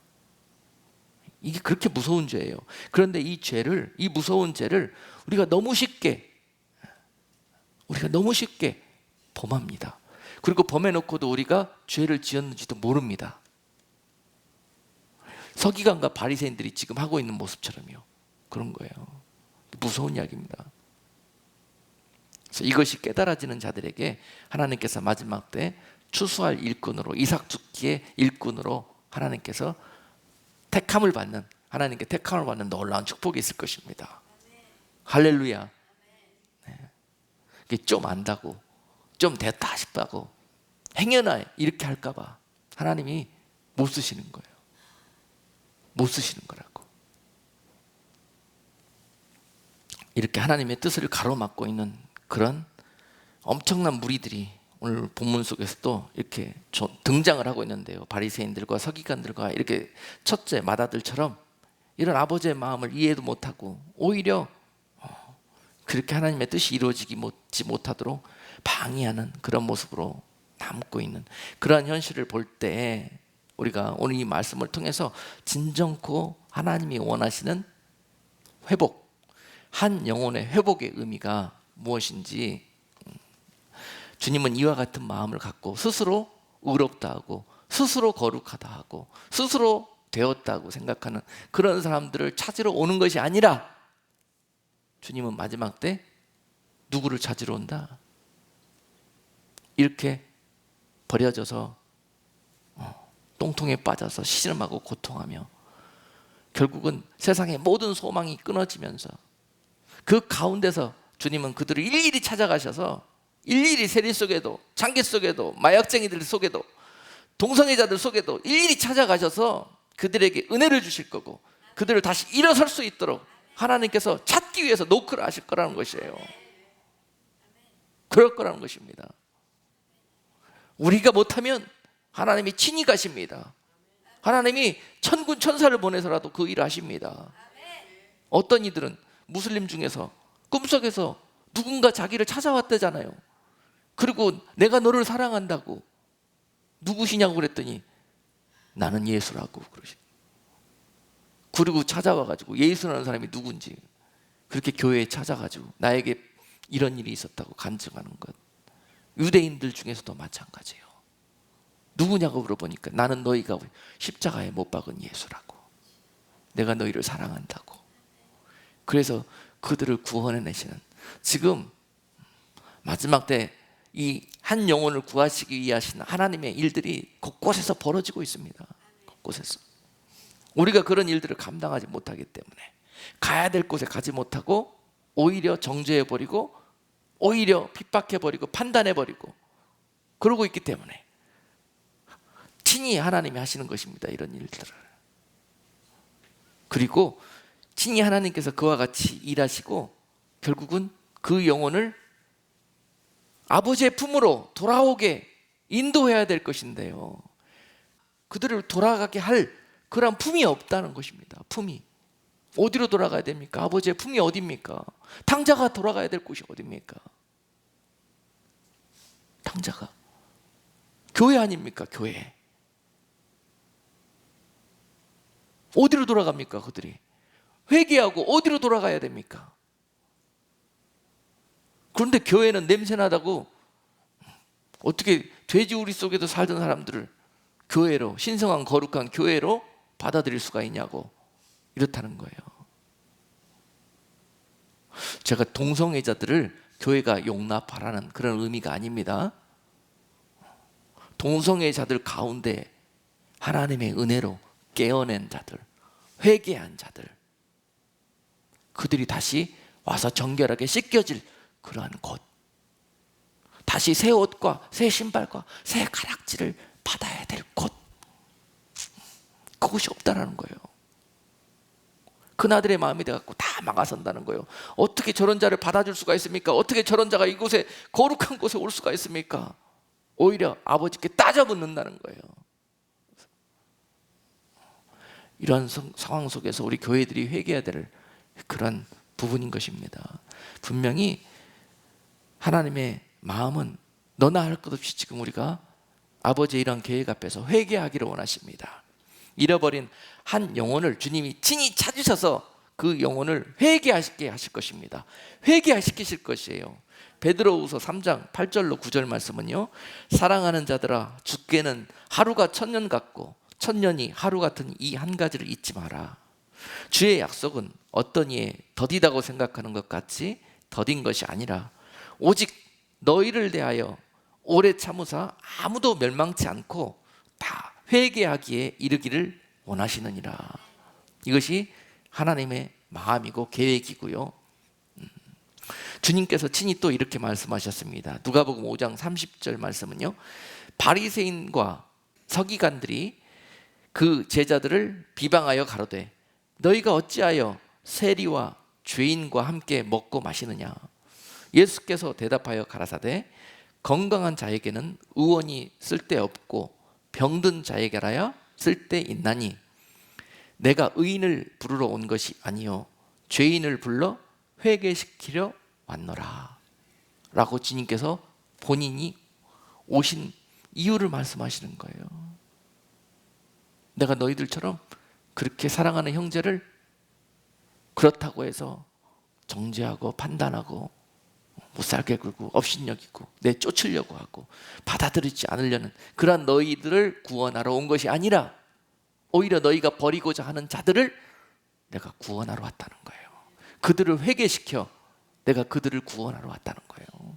이게 그렇게 무서운 죄예요. 그런데 이 죄를, 이 무서운 죄를 우리가 너무 쉽게 범합니다. 그리고 범해놓고도 우리가 죄를 지었는지도 모릅니다. 서기관과 바리새인들이 지금 하고 있는 모습처럼요. 그런 거예요. 무서운 이야기입니다. 그래서 이것이 깨달아지는 자들에게 하나님께서 마지막 때 추수할 일꾼으로, 이삭 죽기의 일꾼으로 하나님께서 택함을 받는, 하나님께 택함을 받는 놀라운 축복이 있을 것입니다. 할렐루야. 네. 좀 안다고, 좀 됐다 싶다고 행여나 이렇게 할까봐 하나님이 못 쓰시는 거예요. 못 쓰시는 거라고. 이렇게 하나님의 뜻을 가로막고 있는 그런 엄청난 무리들이 오늘 본문 속에서도 이렇게 등장을 하고 있는데요. 바리새인들과 서기관들과 이렇게 첫째 마다들처럼 이런 아버지의 마음을 이해도 못하고 오히려 그렇게 하나님의 뜻이 이루어지지 못하도록 방해하는 그런 모습으로 남고 있는 그러한 현실을 볼 때, 우리가 오늘 이 말씀을 통해서 진정코 하나님이 원하시는 회복, 한 영혼의 회복의 의미가 무엇인지, 주님은 이와 같은 마음을 갖고 스스로 의롭다 하고 스스로 거룩하다 하고 스스로 되었다고 생각하는 그런 사람들을 찾으러 오는 것이 아니라, 주님은 마지막 때 누구를 찾으러 온다? 이렇게 버려져서 똥통에 빠져서 시름하고 고통하며 결국은 세상의 모든 소망이 끊어지면서 그 가운데서 주님은 그들을 일일이 찾아가셔서, 일일이 세리 속에도, 장기 속에도, 마약쟁이들 속에도, 동성애자들 속에도 일일이 찾아가셔서 그들에게 은혜를 주실 거고 그들을 다시 일어설 수 있도록 하나님께서 찾기 위해서 노크를 하실 거라는 것이에요. 그럴 거라는 것입니다. 우리가 못하면 하나님이 친히 가십니다. 하나님이 천군 천사를 보내서라도 그 일을 하십니다. 어떤 이들은 무슬림 중에서 꿈속에서 누군가 자기를 찾아왔대잖아요. 그리고 내가 너를 사랑한다고. 누구시냐고 그랬더니 나는 예수라고 그러시. 그리고 찾아와가지고 예수라는 사람이 누군지 그렇게 교회에 찾아가지고 나에게 이런 일이 있었다고 간증하는 것. 유대인들 중에서도 마찬가지예요. 누구냐고 물어보니까 나는 너희가 십자가에 못 박은 예수라고. 내가 너희를 사랑한다고. 그래서 그들을 구원해내시는, 지금 마지막 때 이 한 영혼을 구하시기 위해 하시는 하나님의 일들이 곳곳에서 벌어지고 있습니다. 곳곳에서. 우리가 그런 일들을 감당하지 못하기 때문에 가야 될 곳에 가지 못하고 오히려 정죄해버리고 오히려 핍박해버리고 판단해버리고 그러고 있기 때문에 친히 하나님이 하시는 것입니다. 이런 일들을. 그리고 친히 하나님께서 그와 같이 일하시고 결국은 그 영혼을 아버지의 품으로 돌아오게 인도해야 될 것인데요, 그들을 돌아가게 할 그런 품이 없다는 것입니다. 품이 어디로 돌아가야 됩니까? 아버지의 품이 어디입니까? 탕자가 돌아가야 될 곳이 어디입니까? 탕자가 교회 아닙니까? 교회. 어디로 돌아갑니까? 그들이 회개하고 어디로 돌아가야 됩니까? 그런데 교회는 냄새나다고 어떻게 돼지우리 속에도 살던 사람들을 교회로, 신성한 거룩한 교회로 받아들일 수가 있냐고, 이렇다는 거예요. 제가 동성애자들을 교회가 용납하라는 그런 의미가 아닙니다. 동성애자들 가운데 하나님의 은혜로 깨어낸 자들, 회개한 자들, 그들이 다시 와서 정결하게 씻겨질 그러한 곳, 다시 새 옷과 새 신발과 새 가락지를 받아야 될 곳, 그것이 없다라는 거예요. 그나들의 마음이 돼갖고 다 막아선다는 거예요. 어떻게 저런 자를 받아줄 수가 있습니까? 어떻게 저런 자가 이곳에, 거룩한 곳에 올 수가 있습니까? 오히려 아버지께 따져붙는다는 거예요. 이러한 상황 속에서 우리 교회들이 회개해야 될 그런 부분인 것입니다. 분명히 하나님의 마음은 너나 할 것 없이 지금 우리가 아버지의 이런 계획 앞에서 회개하기를 원하십니다. 잃어버린 한 영혼을 주님이 친히 찾으셔서 그 영혼을 회개하시게 하실 것입니다. 회개시키실 것이에요. 베드로후서 3장 8절로 9절 말씀은요, 사랑하는 자들아, 주께는 하루가 천년 같고 천년이 하루 같은 이 한 가지를 잊지 마라. 주의 약속은 어떤 이에 더디다고 생각하는 것 같이 더딘 것이 아니라 오직 너희를 대하여 오래 참으사 아무도 멸망치 않고 다 회개하기에 이르기를 원하시느니라. 이것이 하나님의 마음이고 계획이고요. 주님께서 친히 또 이렇게 말씀하셨습니다. 누가복음 5장 30절 말씀은요, 바리새인과 서기관들이 그 제자들을 비방하여 가로되 너희가 어찌하여 세리와 죄인과 함께 먹고 마시느냐. 예수께서 대답하여 가라사대 건강한 자에게는 의원이 쓸데없고 병든 자에게라야 쓸데있나니 내가 의인을 부르러 온 것이 아니요 죄인을 불러 회개시키려 왔노라 라고 주님께서 본인이 오신 이유를 말씀하시는 거예요. 내가 너희들처럼 그렇게 사랑하는 형제를 그렇다고 해서 정죄하고 판단하고 못살게 굴고 업신여기고 내쫓으려고 하고 받아들이지 않으려는 그러한 너희들을 구원하러 온 것이 아니라 오히려 너희가 버리고자 하는 자들을 내가 구원하러 왔다는 거예요. 그들을 회개시켜 내가 그들을 구원하러 왔다는 거예요.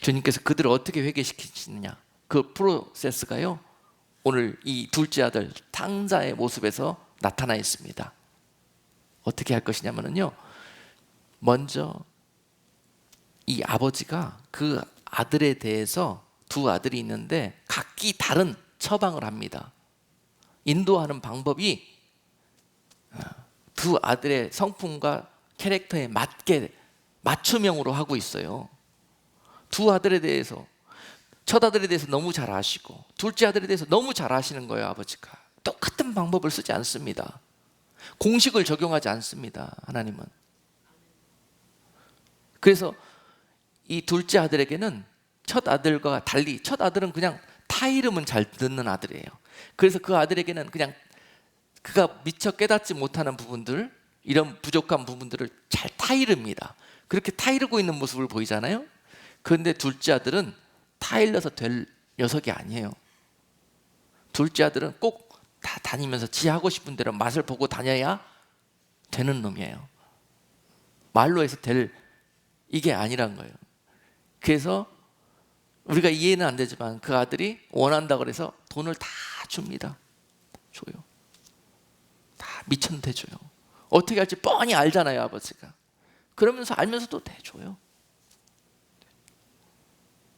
주님께서 그들을 어떻게 회개시키시느냐, 그 프로세스가요, 오늘 이 둘째 아들 탕자의 모습에서 나타나 있습니다. 어떻게 할 것이냐면요, 먼저 이 아버지가 그 아들에 대해서 두 아들이 있는데 각기 다른 처방을 합니다. 인도하는 방법이 두 아들의 성품과 캐릭터에 맞게 맞춤형으로 하고 있어요. 두 아들에 대해서, 첫 아들에 대해서 너무 잘 아시고 둘째 아들에 대해서 너무 잘 아시는 거예요. 아버지가 똑같은 방법을 쓰지 않습니다. 공식을 적용하지 않습니다. 하나님은. 그래서 이 둘째 아들에게는 첫 아들과 달리, 첫 아들은 그냥 타 이름은 잘 듣는 아들이에요. 그래서 그 아들에게는 그냥 그가 미처 깨닫지 못하는 부분들, 이런 부족한 부분들을 잘 타이릅니다. 그렇게 타이르고 있는 모습을 보이잖아요. 그런데 둘째 아들은 타일러서 될 녀석이 아니에요. 둘째 아들은 꼭 다 다니면서 지 하고 싶은 대로 맛을 보고 다녀야 되는 놈이에요. 말로 해서 될 이게 아니란 거예요. 그래서 우리가 이해는 안 되지만 그 아들이 원한다고 해서 돈을 다 줍니다. 줘요. 다 미쳤는데 줘요. 어떻게 할지 뻔히 알잖아요, 아버지가. 그러면서 알면서도 대줘요.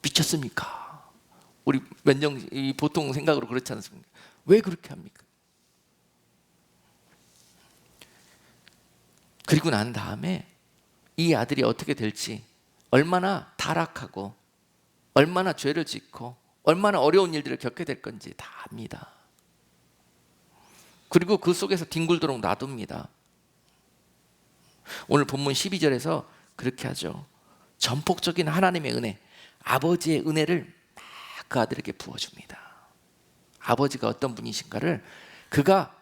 미쳤습니까? 우리 면정 보통 생각으로 그렇지 않습니까? 왜 그렇게 합니까? 그리고 난 다음에 이 아들이 어떻게 될지, 얼마나 타락하고 얼마나 죄를 짓고 얼마나 어려운 일들을 겪게 될 건지 다 압니다. 그리고 그 속에서 뒹굴도록 놔둡니다. 오늘 본문 12절에서 그렇게 하죠. 전폭적인 하나님의 은혜, 아버지의 은혜를 막 그 아들에게 부어줍니다. 아버지가 어떤 분이신가를 그가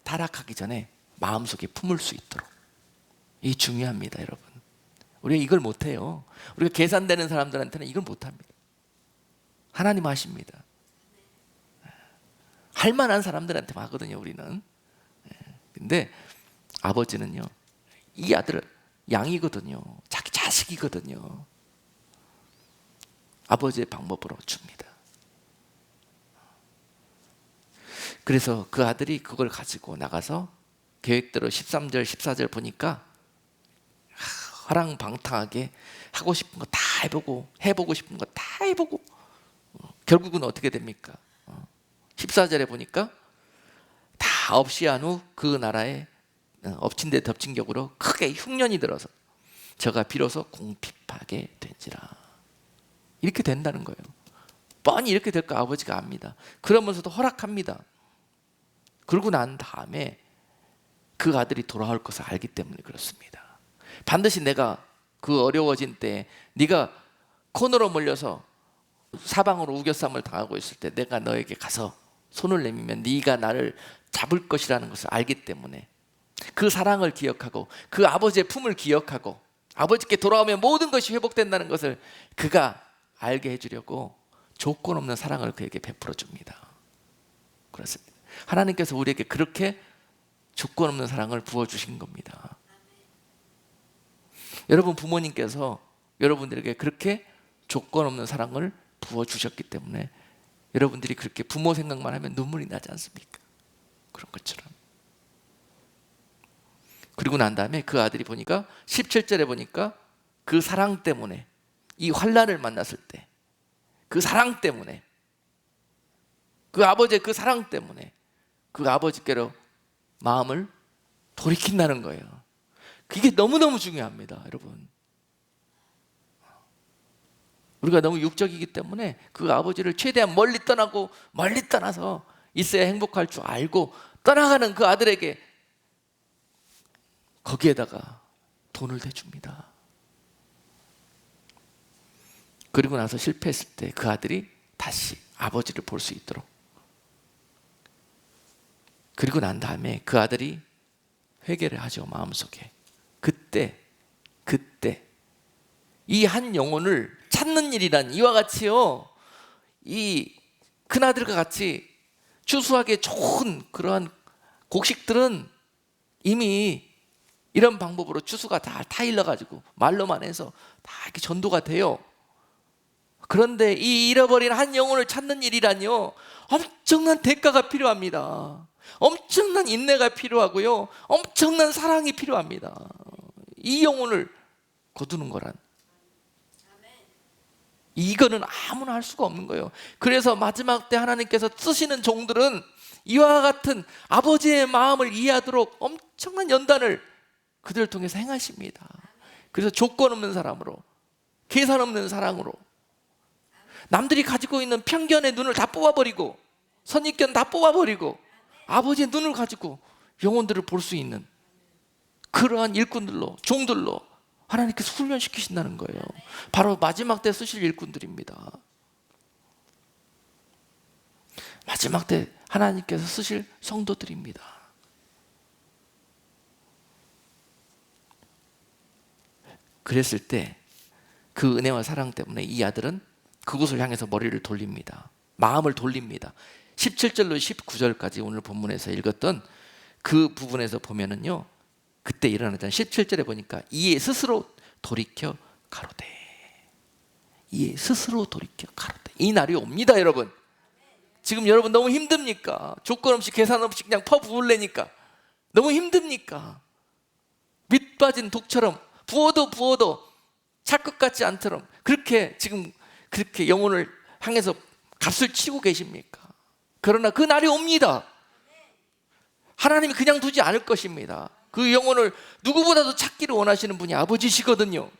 타락하기 전에 마음속에 품을 수 있도록. 이게 중요합니다, 여러분. 우리가 이걸 못해요. 우리가 계산되는 사람들한테는 이걸 못합니다. 하나님 하십니다. 할 만한 사람들한테만 하거든요, 우리는. 근데 아버지는요, 이 아들은 양이거든요. 자기 자식이거든요. 아버지의 방법으로 줍니다. 그래서 그 아들이 그걸 가지고 나가서 계획대로 13절, 14절 보니까 화랑방탕하게 하고 싶은 거 다 해보고 싶은 거 다 해보고 결국은 어떻게 됩니까? 14절에 보니까 다 없이 한 후 그 나라에 엎친 데 덮친 격으로 크게 흉년이 들어서 저가 비로소 궁핍하게 된지라. 이렇게 된다는 거예요. 뻔히 이렇게 될 거 아버지가 압니다. 그러면서도 허락합니다. 그러고 난 다음에 그 아들이 돌아올 것을 알기 때문에 그렇습니다. 반드시 내가 그 어려워진 때 네가 코너로 몰려서 사방으로 우겨쌈을 당하고 있을 때 내가 너에게 가서 손을 내밀면 네가 나를 잡을 것이라는 것을 알기 때문에 그 사랑을 기억하고 그 아버지의 품을 기억하고 아버지께 돌아오면 모든 것이 회복된다는 것을 그가 알게 해주려고 조건 없는 사랑을 그에게 베풀어 줍니다. 그렇습니다. 하나님께서 우리에게 그렇게 조건 없는 사랑을 부어주신 겁니다. 여러분 부모님께서 여러분들에게 그렇게 조건 없는 사랑을 부어주셨기 때문에 여러분들이 그렇게 부모 생각만 하면 눈물이 나지 않습니까? 그런 것처럼. 그리고 난 다음에 그 아들이 보니까 17절에 보니까 그 사랑 때문에 이 환난을 만났을 때 그 사랑 때문에 그 아버지의 그 사랑 때문에 그 아버지께로 마음을 돌이킨다는 거예요. 그게 너무너무 중요합니다, 여러분. 우리가 너무 육적이기 때문에 그 아버지를 최대한 멀리 떠나고 멀리 떠나서 있어야 행복할 줄 알고 떠나가는 그 아들에게 거기에다가 돈을 대줍니다. 그리고 나서 실패했을 때 그 아들이 다시 아버지를 볼 수 있도록. 그리고 난 다음에 그 아들이 회개를 하죠, 마음속에. 그때 이 한 영혼을 찾는 일이란 이와 같이요, 이 큰아들과 같이 추수하기에 좋은 그러한 곡식들은 이미 이런 방법으로 추수가 다 타일러가지고 말로만 해서 다 이렇게 전도가 돼요. 그런데 이 잃어버린 한 영혼을 찾는 일이란요, 엄청난 대가가 필요합니다. 엄청난 인내가 필요하고요, 엄청난 사랑이 필요합니다. 이 영혼을 거두는 거란. 이거는 아무나 할 수가 없는 거예요. 그래서 마지막 때 하나님께서 쓰시는 종들은 이와 같은 아버지의 마음을 이해하도록 엄청난 연단을 그들을 통해서 행하십니다. 그래서 조건 없는 사람으로, 계산 없는 사랑으로, 남들이 가지고 있는 편견의 눈을 다 뽑아버리고, 선입견 다 뽑아버리고, 아버지의 눈을 가지고 영혼들을 볼 수 있는 그러한 일꾼들로, 종들로 하나님께서 훈련시키신다는 거예요. 바로 마지막 때 쓰실 일꾼들입니다. 마지막 때 하나님께서 쓰실 성도들입니다. 그랬을 때 그 은혜와 사랑 때문에 이 아들은 그곳을 향해서 머리를 돌립니다. 마음을 돌립니다. 17절로 19절까지 오늘 본문에서 읽었던 그 부분에서 보면은요, 그때 일어났던 17절에 보니까 이에 스스로 돌이켜 가로되, 이에 스스로 돌이켜 가로되. 이 날이 옵니다, 여러분. 지금 여러분 너무 힘듭니까? 조건 없이 계산 없이 그냥 퍼부을래니까 너무 힘듭니까? 밑 빠진 독처럼 부어도 찰 것 같지 않도록 그렇게 지금 그렇게 영혼을 향해서 값을 치고 계십니까? 그러나 그 날이 옵니다. 하나님이 그냥 두지 않을 것입니다. 그 영혼을 누구보다도 찾기를 원하시는 분이 아버지시거든요.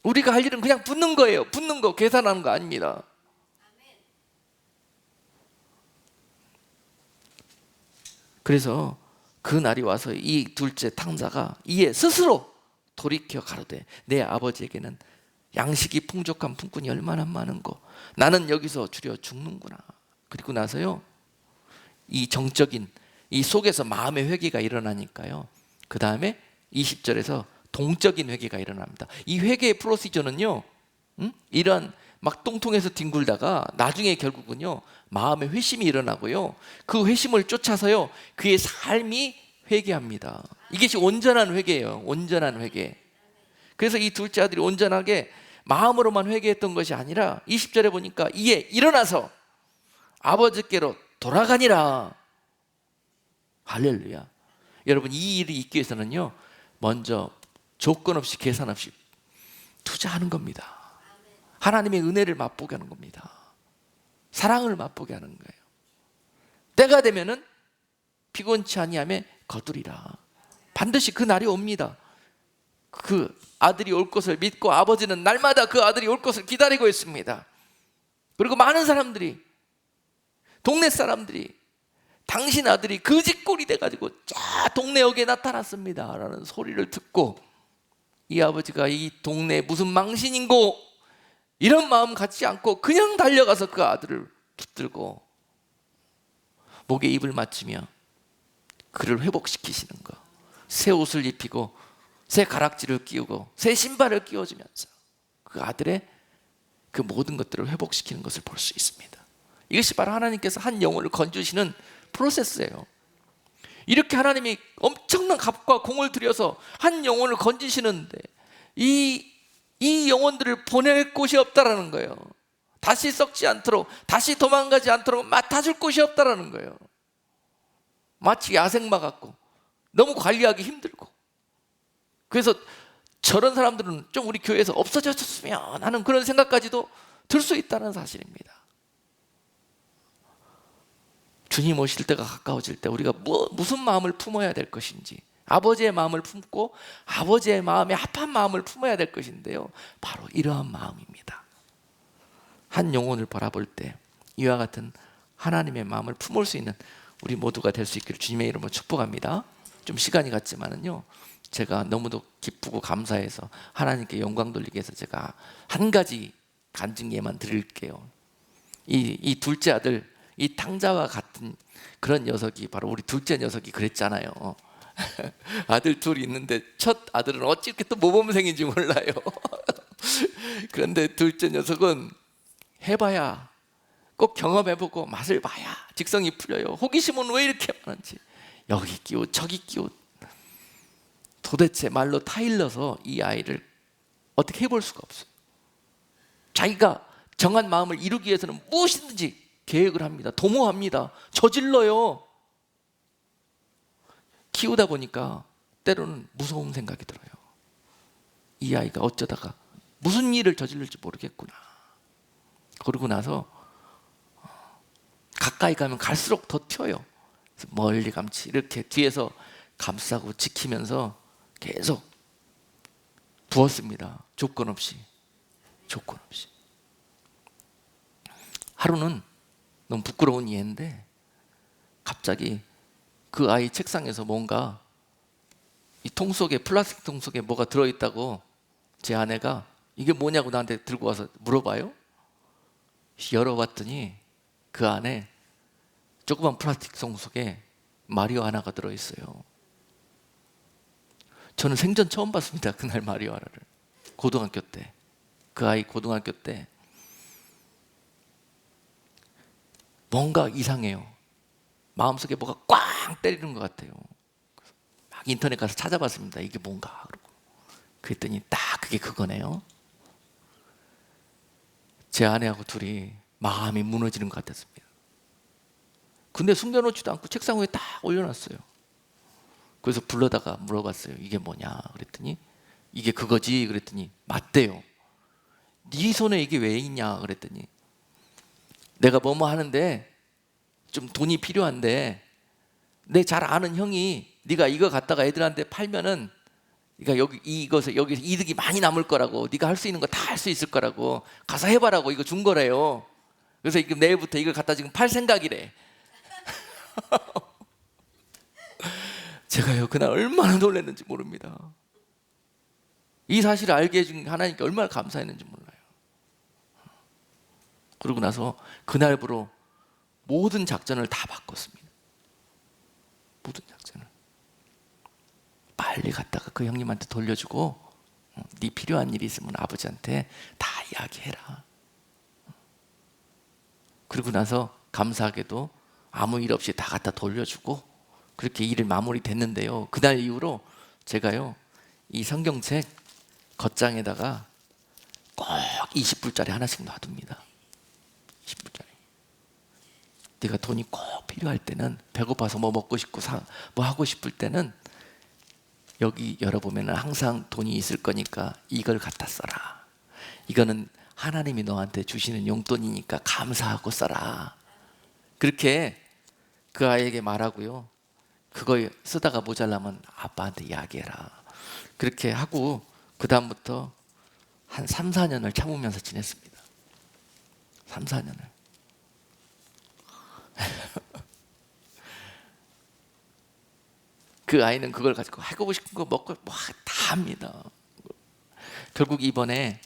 우리가 할 일은 그냥 붙는 거예요. 붙는 거, 계산하는 거 아닙니다. 그래서 그 날이 와서 이 둘째 탕자가 이에 스스로 돌이켜 가로되, 내 아버지에게는 양식이 풍족한 품꾼이 얼마나 많은고 나는 여기서 주려 죽는구나. 그리고 나서요, 이 정적인 이 속에서 마음의 회개가 일어나니까요, 그 다음에 20절에서 동적인 회개가 일어납니다. 이 회개의 프로시저는요, 이런 막 똥통에서 뒹굴다가 나중에 결국은요 마음의 회심이 일어나고요, 그 회심을 쫓아서요 그의 삶이 회개합니다. 이것이 온전한 회개예요. 온전한 회개. 그래서 이 둘째 아들이 온전하게 마음으로만 회개했던 것이 아니라 20절에 보니까 이에 일어나서 아버지께로 돌아가니라. 할렐루야. 여러분, 이 일이 있기 위해서는요 먼저 조건 없이 계산 없이 투자하는 겁니다. 하나님의 은혜를 맛보게 하는 겁니다. 사랑을 맛보게 하는 거예요. 때가 되면은 피곤치 아니하며 거두리라. 반드시 그 날이 옵니다. 그 아들이 올 것을 믿고 아버지는 날마다 그 아들이 올 것을 기다리고 있습니다. 그리고 많은 사람들이, 동네 사람들이 당신 아들이 거지꼴이 돼가지고 자 동네역에 나타났습니다 라는 소리를 듣고, 이 아버지가 이 동네에 무슨 망신인고 이런 마음 갖지 않고 그냥 달려가서 그 아들을 붙들고 목에 입을 맞추며 그를 회복시키시는 거. 새 옷을 입히고 새 가락지를 끼우고 새 신발을 끼워주면서 그 아들의 그 모든 것들을 회복시키는 것을 볼 수 있습니다. 이것이 바로 하나님께서 한 영혼을 건주시는 프로세스예요. 이렇게 하나님이 엄청난 값과 공을 들여서 한 영혼을 건지시는데 이 영혼들을 보낼 곳이 없다라는 거예요. 다시 썩지 않도록, 다시 도망가지 않도록 맡아줄 곳이 없다라는 거예요. 마치 야생마 같고 너무 관리하기 힘들고, 그래서 저런 사람들은 좀 우리 교회에서 없어졌으면 하는 그런 생각까지도 들 수 있다는 사실입니다. 주님 오실 때가 가까워질 때 우리가 무슨 마음을 품어야 될 것인지, 아버지의 마음을 품고 아버지의 마음에 합한 마음을 품어야 될 것인데요, 바로 이러한 마음입니다. 한 영혼을 바라볼 때 이와 같은 하나님의 마음을 품을 수 있는 우리 모두가 될 수 있기를 주님의 이름으로 축복합니다. 좀 시간이 갔지만은요, 제가 너무도 기쁘고 감사해서 하나님께 영광 돌리기 위해서 제가 한 가지 간증 예만 드릴게요. 이 둘째 아들, 이 탕자와 같은 그런 녀석이 바로 우리 둘째 녀석이 그랬잖아요. 아들 둘이 있는데 첫 아들은 어찌 이렇게 또 모범생인지 몰라요. 그런데 둘째 녀석은 해봐야, 꼭 경험해보고 맛을 봐야 직성이 풀려요. 호기심은 왜 이렇게 많은지, 여기 끼우 저기 끼우, 도대체 말로 타일러서 이 아이를 어떻게 해볼 수가 없어요. 자기가 정한 마음을 이루기 위해서는 무엇이든지 계획을 합니다. 도모합니다. 저질러요. 키우다 보니까 때로는 무서운 생각이 들어요. 이 아이가 어쩌다가 무슨 일을 저질를지 모르겠구나. 그러고 나서 가까이 가면 갈수록 더 튀어요. 멀리 감치 이렇게 뒤에서 감싸고 지키면서 계속 부었습니다. 조건 없이. 조건 없이. 하루는 너무 부끄러운 이해인데 갑자기 그 아이 책상에서 뭔가 이 통 속에, 플라스틱 통 속에 뭐가 들어있다고 제 아내가 이게 뭐냐고 나한테 들고 와서 물어봐요. 열어봤더니 그 안에 조그만 플라스틱 통 속에 마리화나가 들어있어요. 저는 생전 처음 봤습니다. 그날 마리화나를. 고등학교 때. 그 아이 고등학교 때. 뭔가 이상해요. 마음속에 뭐가 꽝 때리는 것 같아요. 막 인터넷 가서 찾아봤습니다. 이게 뭔가. 그랬더니 딱 그게 그거네요. 제 아내하고 둘이 마음이 무너지는 것 같았습니다. 근데 숨겨놓지도 않고 책상 위에 딱 올려놨어요. 그래서 불러다가 물어봤어요. 이게 뭐냐 그랬더니 이게 그거지 그랬더니 맞대요. 네 손에 이게 왜 있냐 그랬더니 내가 뭐뭐 하는데 좀 돈이 필요한데 내 잘 아는 형이 네가 이거 갖다가 애들한테 팔면은 네가 여기서 이득이 많이 남을 거라고, 네가 할 수 있는 거 다 할 수 있을 거라고 가서 해봐라고 이거 준 거래요. 그래서 지금 내일부터 이걸 갖다 지금 팔 생각이래. 제가요 그날 얼마나 놀랐는지 모릅니다. 이 사실을 알게 해준 하나님께 얼마나 감사했는지 몰라요. 그러고 나서 그날부로 모든 작전을 다 바꿨습니다. 모든 작전을. 빨리 갔다가 그 형님한테 돌려주고 네 필요한 일이 있으면 아버지한테 다 이야기해라. 그러고 나서 감사하게도 아무 일 없이 다 갖다 돌려주고 그렇게 일을 마무리됐는데요. 그날 이후로 제가요 이 성경책 겉장에다가 꼭 20불짜리 하나씩 놔둡니다. 20불짜리. 네가 돈이 꼭 필요할 때는, 배고파서 뭐 먹고 싶고 뭐 하고 싶을 때는 여기 열어보면 항상 돈이 있을 거니까 이걸 갖다 써라. 이거는 하나님이 너한테 주시는 용돈이니까 감사하고 써라. 그렇게 그 아이에게 말하고요. 그거 쓰다가 모자라면 아빠한테 이야기해라. 그렇게 하고 그 다음부터 한 3, 4년을 참으면서 지냈습니다. 3, 4년을. 그 아이는 그걸 가지고 하고 싶은 거 먹고 뭐 다 합니다. 결국 이번에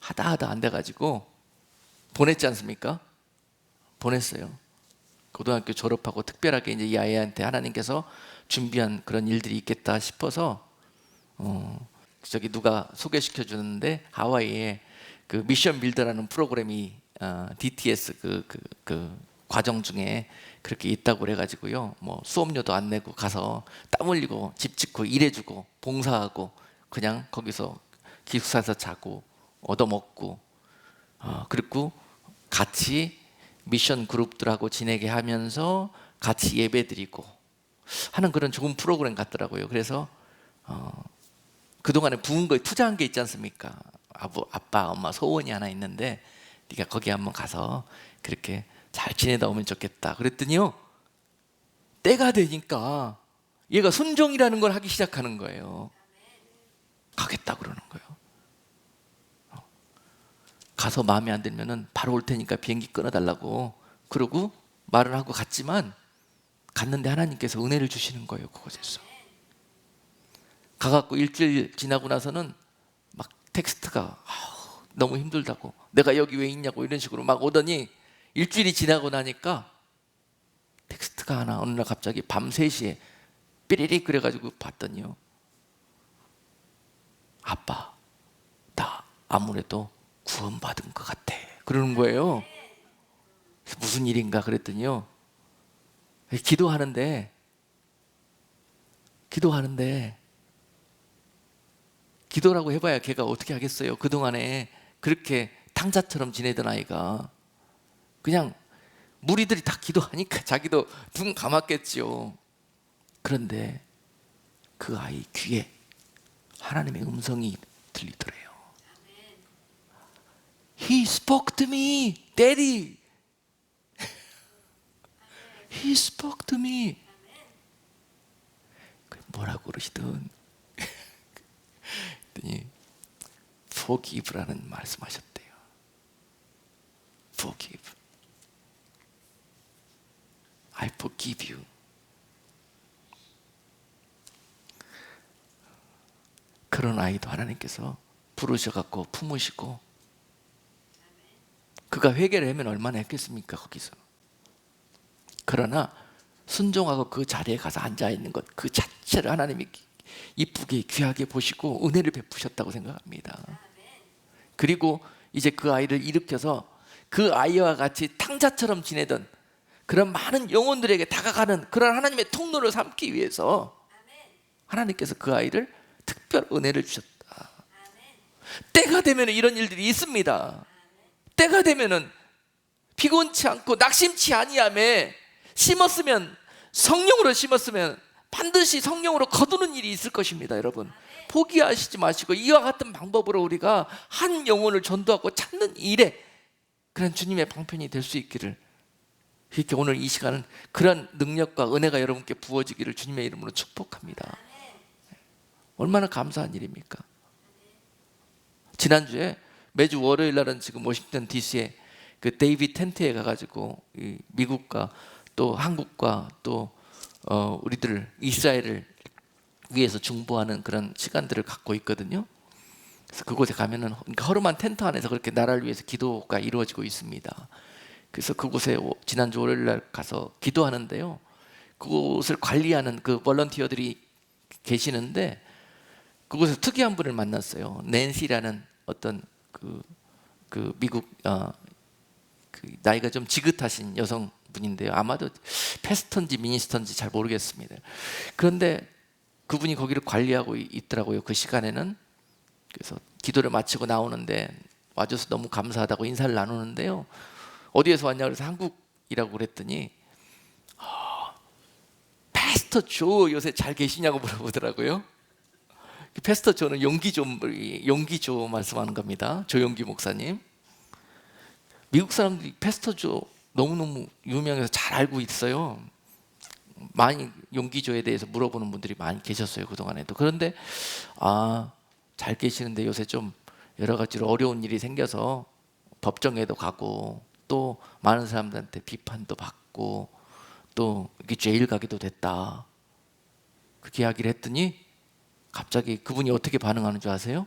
하다 안 돼가지고 보냈지 않습니까? 보냈어요. 고등학교 졸업하고 특별하게 이제 이 아이한테 하나님께서 준비한 그런 일들이 있겠다 싶어서 저기 누가 소개시켜 주는데 하와이에 그 미션 빌더라는 프로그램이 DTS 그 과정 중에 그렇게 있다고 그래가지고요. 뭐 수업료도 안 내고 가서 땀 흘리고 집 짓고 일해주고 봉사하고 그냥 거기서 기숙사에서 자고 얻어먹고 그리고 같이 미션 그룹들하고 지내게 하면서 같이 예배드리고 하는 그런 좋은 프로그램 같더라고요. 그래서 그동안에 부은 거에 투자한 게 있지 않습니까? 아빠, 엄마 소원이 하나 있는데 네가 거기 한번 가서 그렇게 잘 지내다 오면 좋겠다. 그랬더니요. 때가 되니까 얘가 순종이라는 걸 하기 시작하는 거예요. 가겠다 그러는 거예요. 가서 마음에 안 들면은 바로 올 테니까 비행기 끊어달라고 그러고 말을 하고 갔지만 갔는데 하나님께서 은혜를 주시는 거예요. 그곳에서 가갖고 일주일 지나고 나서는 막 텍스트가 너무 힘들다고 내가 여기 왜 있냐고 이런 식으로 막 오더니 일주일이 지나고 나니까 텍스트가 하나 어느 날 갑자기 밤 3시에 삐리릭 그래가지고 봤더니요. 아빠 나 아무래도 구원받은 것 같아 그러는 거예요. 무슨 일인가 그랬더니요. 기도하는데 기도라고 해봐야 걔가 어떻게 하겠어요. 그동안에 그렇게 탕자처럼 지내던 아이가 그냥 무리들이 다 기도하니까 자기도 눈 감았겠지요. 그런데 그 아이 귀에 하나님의 음성이 들리더래요. He spoke to me, Daddy. He spoke to me. 뭐라고 그러시든 그랬더니 forgive라는 말씀하셨대요. Forgive. I forgive you. 그런 아이도 하나님께서 부르셔갖고 품으시고, 그가 회개를 하면 얼마나 했겠습니까 거기서. 그러나 순종하고 그 자리에 가서 앉아있는 것 그 자체를 하나님이 이쁘게 귀하게 보시고 은혜를 베푸셨다고 생각합니다. 그리고 이제 그 아이를 일으켜서 그 아이와 같이 탕자처럼 지내던 그런 많은 영혼들에게 다가가는 그런 하나님의 통로를 삼기 위해서 하나님께서 그 아이를 특별 은혜를 주셨다. 때가 되면 이런 일들이 있습니다. 때가 되면은 피곤치 않고 낙심치 아니하매 심었으면, 성령으로 심었으면 반드시 성령으로 거두는 일이 있을 것입니다. 여러분, 포기하시지 마시고 이와 같은 방법으로 우리가 한 영혼을 전도하고 찾는 일에 그런 주님의 방편이 될 수 있기를, 이렇게 오늘 이 시간은 그런 능력과 은혜가 여러분께 부어지기를 주님의 이름으로 축복합니다. 얼마나 감사한 일입니까? 지난주에 매주 월요일 날은 지금 워싱턴 DC에 그 데이빗 텐트에 가가지고 미국과 또 한국과 또 우리들 이스라엘을 위해서 중보하는 그런 시간들을 갖고 있거든요. 그래서 그곳에 가면은 허름한 텐트 안에서 그렇게 나라를 위해서 기도가 이루어지고 있습니다. 그래서 그곳에 지난주 월요일 날 가서 기도하는데요, 그곳을 관리하는 그 볼런티어들이 계시는데 그곳에서 특이한 분을 만났어요. 낸시라는 어떤 그 미국 그 나이가 좀 지긋하신 여성분인데요. 아마도 패스턴지 미니스턴지 잘 모르겠습니다. 그런데 그분이 거기를 관리하고 있더라고요. 그 시간에는. 그래서 기도를 마치고 나오는데 와줘서 너무 감사하다고 인사를 나누는데요, 어디에서 왔냐 그래서 한국이라고 그랬더니 패스터 조 요새 잘 계시냐고 물어보더라고요. 패스터 조는 용기조 말씀하는 겁니다. 조용기 목사님. 미국 사람들이 패스터 조 너무너무 유명해서 잘 알고 있어요. 많이 용기조에 대해서 물어보는 분들이 많이 계셨어요, 그동안에도. 그런데 잘 계시는데 요새 좀 여러 가지로 어려운 일이 생겨서 법정에도 가고 또 많은 사람들한테 비판도 받고 또 이렇게 제일 가기도 됐다, 그렇게 이야기를 했더니 갑자기 그분이 어떻게 반응하는 줄 아세요?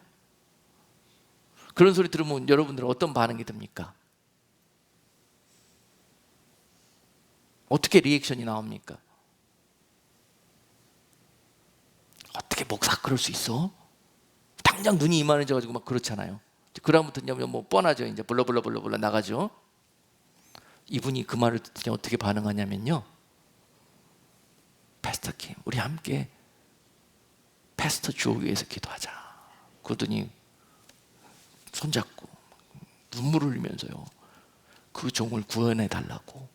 그런 소리 들으면 여러분들은 어떤 반응이 듭니까? 어떻게 리액션이 나옵니까? 어떻게 목사 그럴 수 있어? 당장 눈이 이만해져가지고 막 그렇잖아요. 그다음부터는 뭐 뻔하죠. 이제 불러 나가죠. 이분이 그 말을 듣더니 어떻게 반응하냐면요, 패스터 킴, 우리 함께 패스터 조 위해서 기도하자. 그러더니 손잡고 눈물을 흘리면서요, 그 종을 구원해 달라고,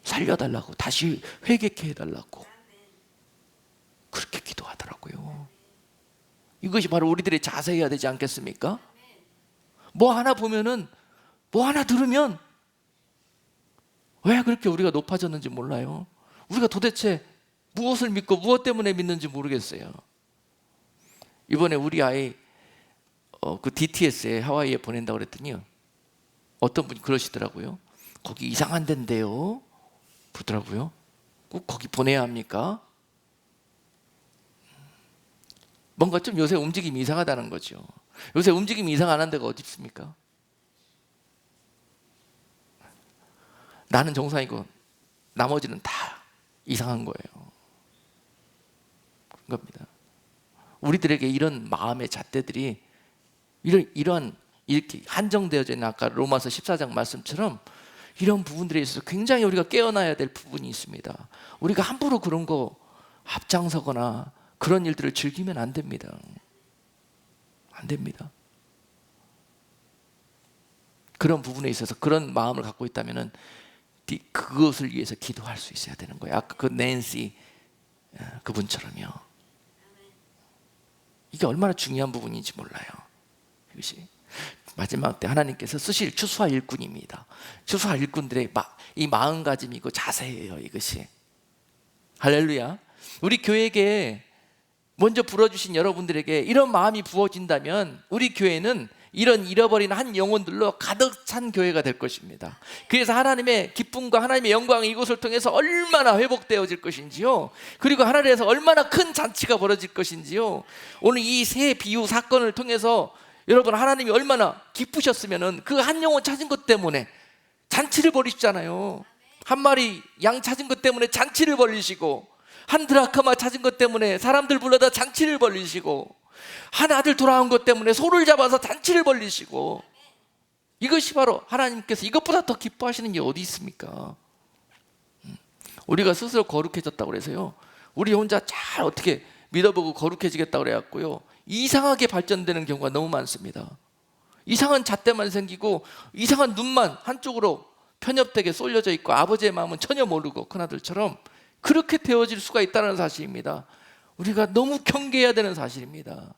살려달라고, 다시 회개케 해달라고 그렇게 기도하더라고요. 이것이 바로 우리들의 자세여야 되지 않겠습니까? 뭐 하나 보면은, 뭐 하나 들으면 왜 그렇게 우리가 높아졌는지 몰라요. 우리가 도대체 무엇을 믿고 무엇 때문에 믿는지 모르겠어요. 이번에 우리 아이 그 DTS에 하와이에 보낸다고 그랬더니 어떤 분이 그러시더라고요. 거기 이상한 데인데요 그러더라고요. 꼭 거기 보내야 합니까? 뭔가 좀 요새 움직임이 이상하다는 거죠. 요새 움직임이 이상한 데가 어디 있습니까? 나는 정상이고 나머지는 다 이상한 거예요. 그런 겁니다. 우리들에게 이런 마음의 잣대들이 이런 이렇게 한정되어져 있는 아까 로마서 14장 말씀처럼 이런 부분들에 있어서 굉장히 우리가 깨어나야 될 부분이 있습니다. 우리가 함부로 그런 거 앞장서거나 그런 일들을 즐기면 안 됩니다. 안 됩니다. 그런 부분에 있어서 그런 마음을 갖고 있다면은 그것을 위해서 기도할 수 있어야 되는 거예요. 아까 그 낸시 그분처럼요. 이게 얼마나 중요한 부분인지 몰라요. 이것이 마지막 때 하나님께서 쓰실 추수할 일꾼입니다. 추수할 일꾼들의 이 마음가짐이고 자세예요, 이것이. 할렐루야. 우리 교회에 먼저 불어주신 여러분들에게 이런 마음이 부어진다면 우리 교회는 이런 잃어버린 한 영혼들로 가득 찬 교회가 될 것입니다. 그래서 하나님의 기쁨과 하나님의 영광이 이곳을 통해서 얼마나 회복되어질 것인지요, 그리고 하늘에서 얼마나 큰 잔치가 벌어질 것인지요. 오늘 이 새 비유 사건을 통해서 여러분, 하나님이 얼마나 기쁘셨으면 그 한 영혼 찾은 것 때문에 잔치를 벌이시잖아요. 한 마리 양 찾은 것 때문에 잔치를 벌리시고, 한 드라크마 찾은 것 때문에 사람들 불러다 잔치를 벌리시고, 한 아들 돌아온 것 때문에 소를 잡아서 잔치를 벌리시고, 이것이 바로 하나님께서 이것보다 더 기뻐하시는 게 어디 있습니까? 우리가 스스로 거룩해졌다고 그래서요, 우리 혼자 잘 어떻게 믿어보고 거룩해지겠다고 그래갖고요, 이상하게 발전되는 경우가 너무 많습니다. 이상한 잣대만 생기고 이상한 눈만 한쪽으로 편협되게 쏠려져 있고 아버지의 마음은 전혀 모르고, 큰아들처럼 그렇게 되어질 수가 있다는 사실입니다. 우리가 너무 경계해야 되는 사실입니다.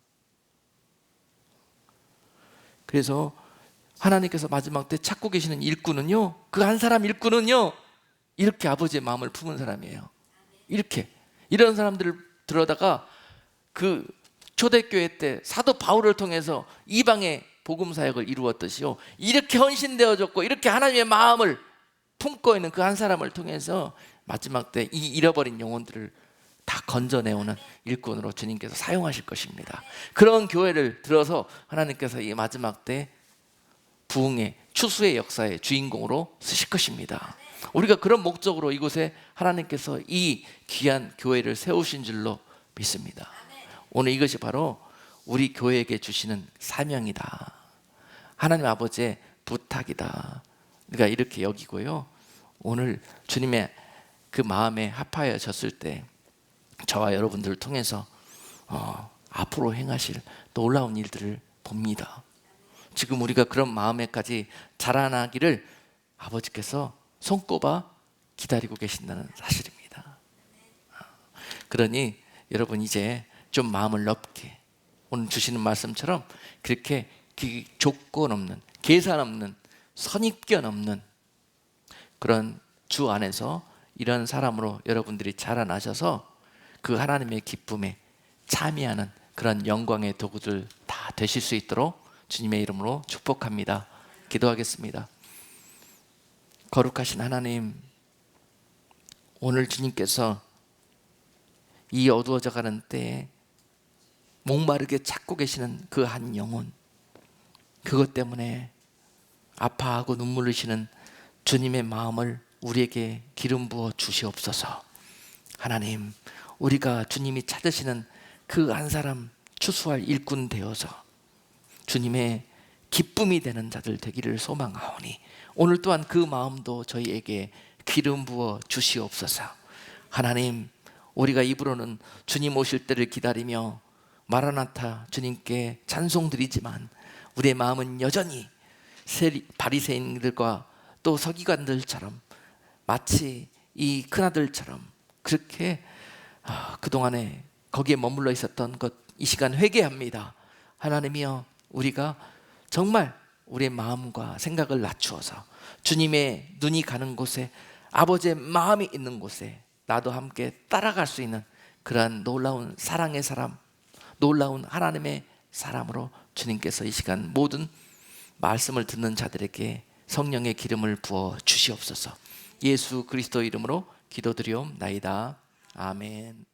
그래서 하나님께서 마지막 때 찾고 계시는 일꾼은요, 그 한 사람 일꾼은요, 이렇게 아버지의 마음을 품은 사람이에요. 이렇게 이런 사람들을 들어다가 그 초대교회 때 사도 바울을 통해서 이방의 복음 사역을 이루었듯이요, 이렇게 헌신되어졌고 이렇게 하나님의 마음을 품고 있는 그 한 사람을 통해서 마지막 때 이 잃어버린 영혼들을 다 건져내오는 일꾼으로 주님께서 사용하실 것입니다. 그런 교회를 들어서 하나님께서 이 마지막 때 부흥의 추수의 역사의 주인공으로 쓰실 것입니다. 우리가 그런 목적으로 이곳에 하나님께서 이 귀한 교회를 세우신 줄로 믿습니다. 오늘 이것이 바로 우리 교회에게 주시는 사명이다, 하나님 아버지의 부탁이다, 우리가 이렇게 여기고요. 오늘 주님의 그 마음에 합하여졌을 때 저와 여러분들을 통해서 앞으로 행하실 놀라운 일들을 봅니다. 지금 우리가 그런 마음에까지 자라나기를 아버지께서 손꼽아 기다리고 계신다는 사실입니다. 그러니 여러분, 이제 좀 마음을 넓게, 오늘 주시는 말씀처럼 그렇게 조건 없는, 계산 없는, 선입견 없는 그런 주 안에서 이런 사람으로 여러분들이 자라나셔서 그 하나님의 기쁨에 참여하는 그런 영광의 도구들 다 되실 수 있도록 주님의 이름으로 축복합니다. 기도하겠습니다. 거룩하신 하나님, 오늘 주님께서 이 어두워져 가는 때에 목마르게 찾고 계시는 그 한 영혼, 그것 때문에 아파하고 눈물 흘리시는 주님의 마음을 우리에게 기름 부어 주시옵소서. 하나님, 우리가 주님이 찾으시는 그 한 사람 추수할 일꾼 되어서 주님의 기쁨이 되는 자들 되기를 소망하오니, 오늘 또한 그 마음도 저희에게 기름 부어 주시옵소서. 하나님, 우리가 입으로는 주님 오실 때를 기다리며 마라나타 주님께 찬송 드리지만 우리의 마음은 여전히 바리새인들과 또 서기관들처럼, 마치 이 큰아들처럼 그렇게 그동안에 거기에 머물러 있었던 것, 이 시간 회개합니다. 하나님이여, 우리가 정말 우리의 마음과 생각을 낮추어서 주님의 눈이 가는 곳에, 아버지의 마음이 있는 곳에 나도 함께 따라갈 수 있는 그러한 놀라운 사랑의 사람, 놀라운 하나님의 사람으로 주님께서 이 시간 모든 말씀을 듣는 자들에게 성령의 기름을 부어 주시옵소서. 예수 그리스도 이름으로 기도드리옵나이다. 아멘.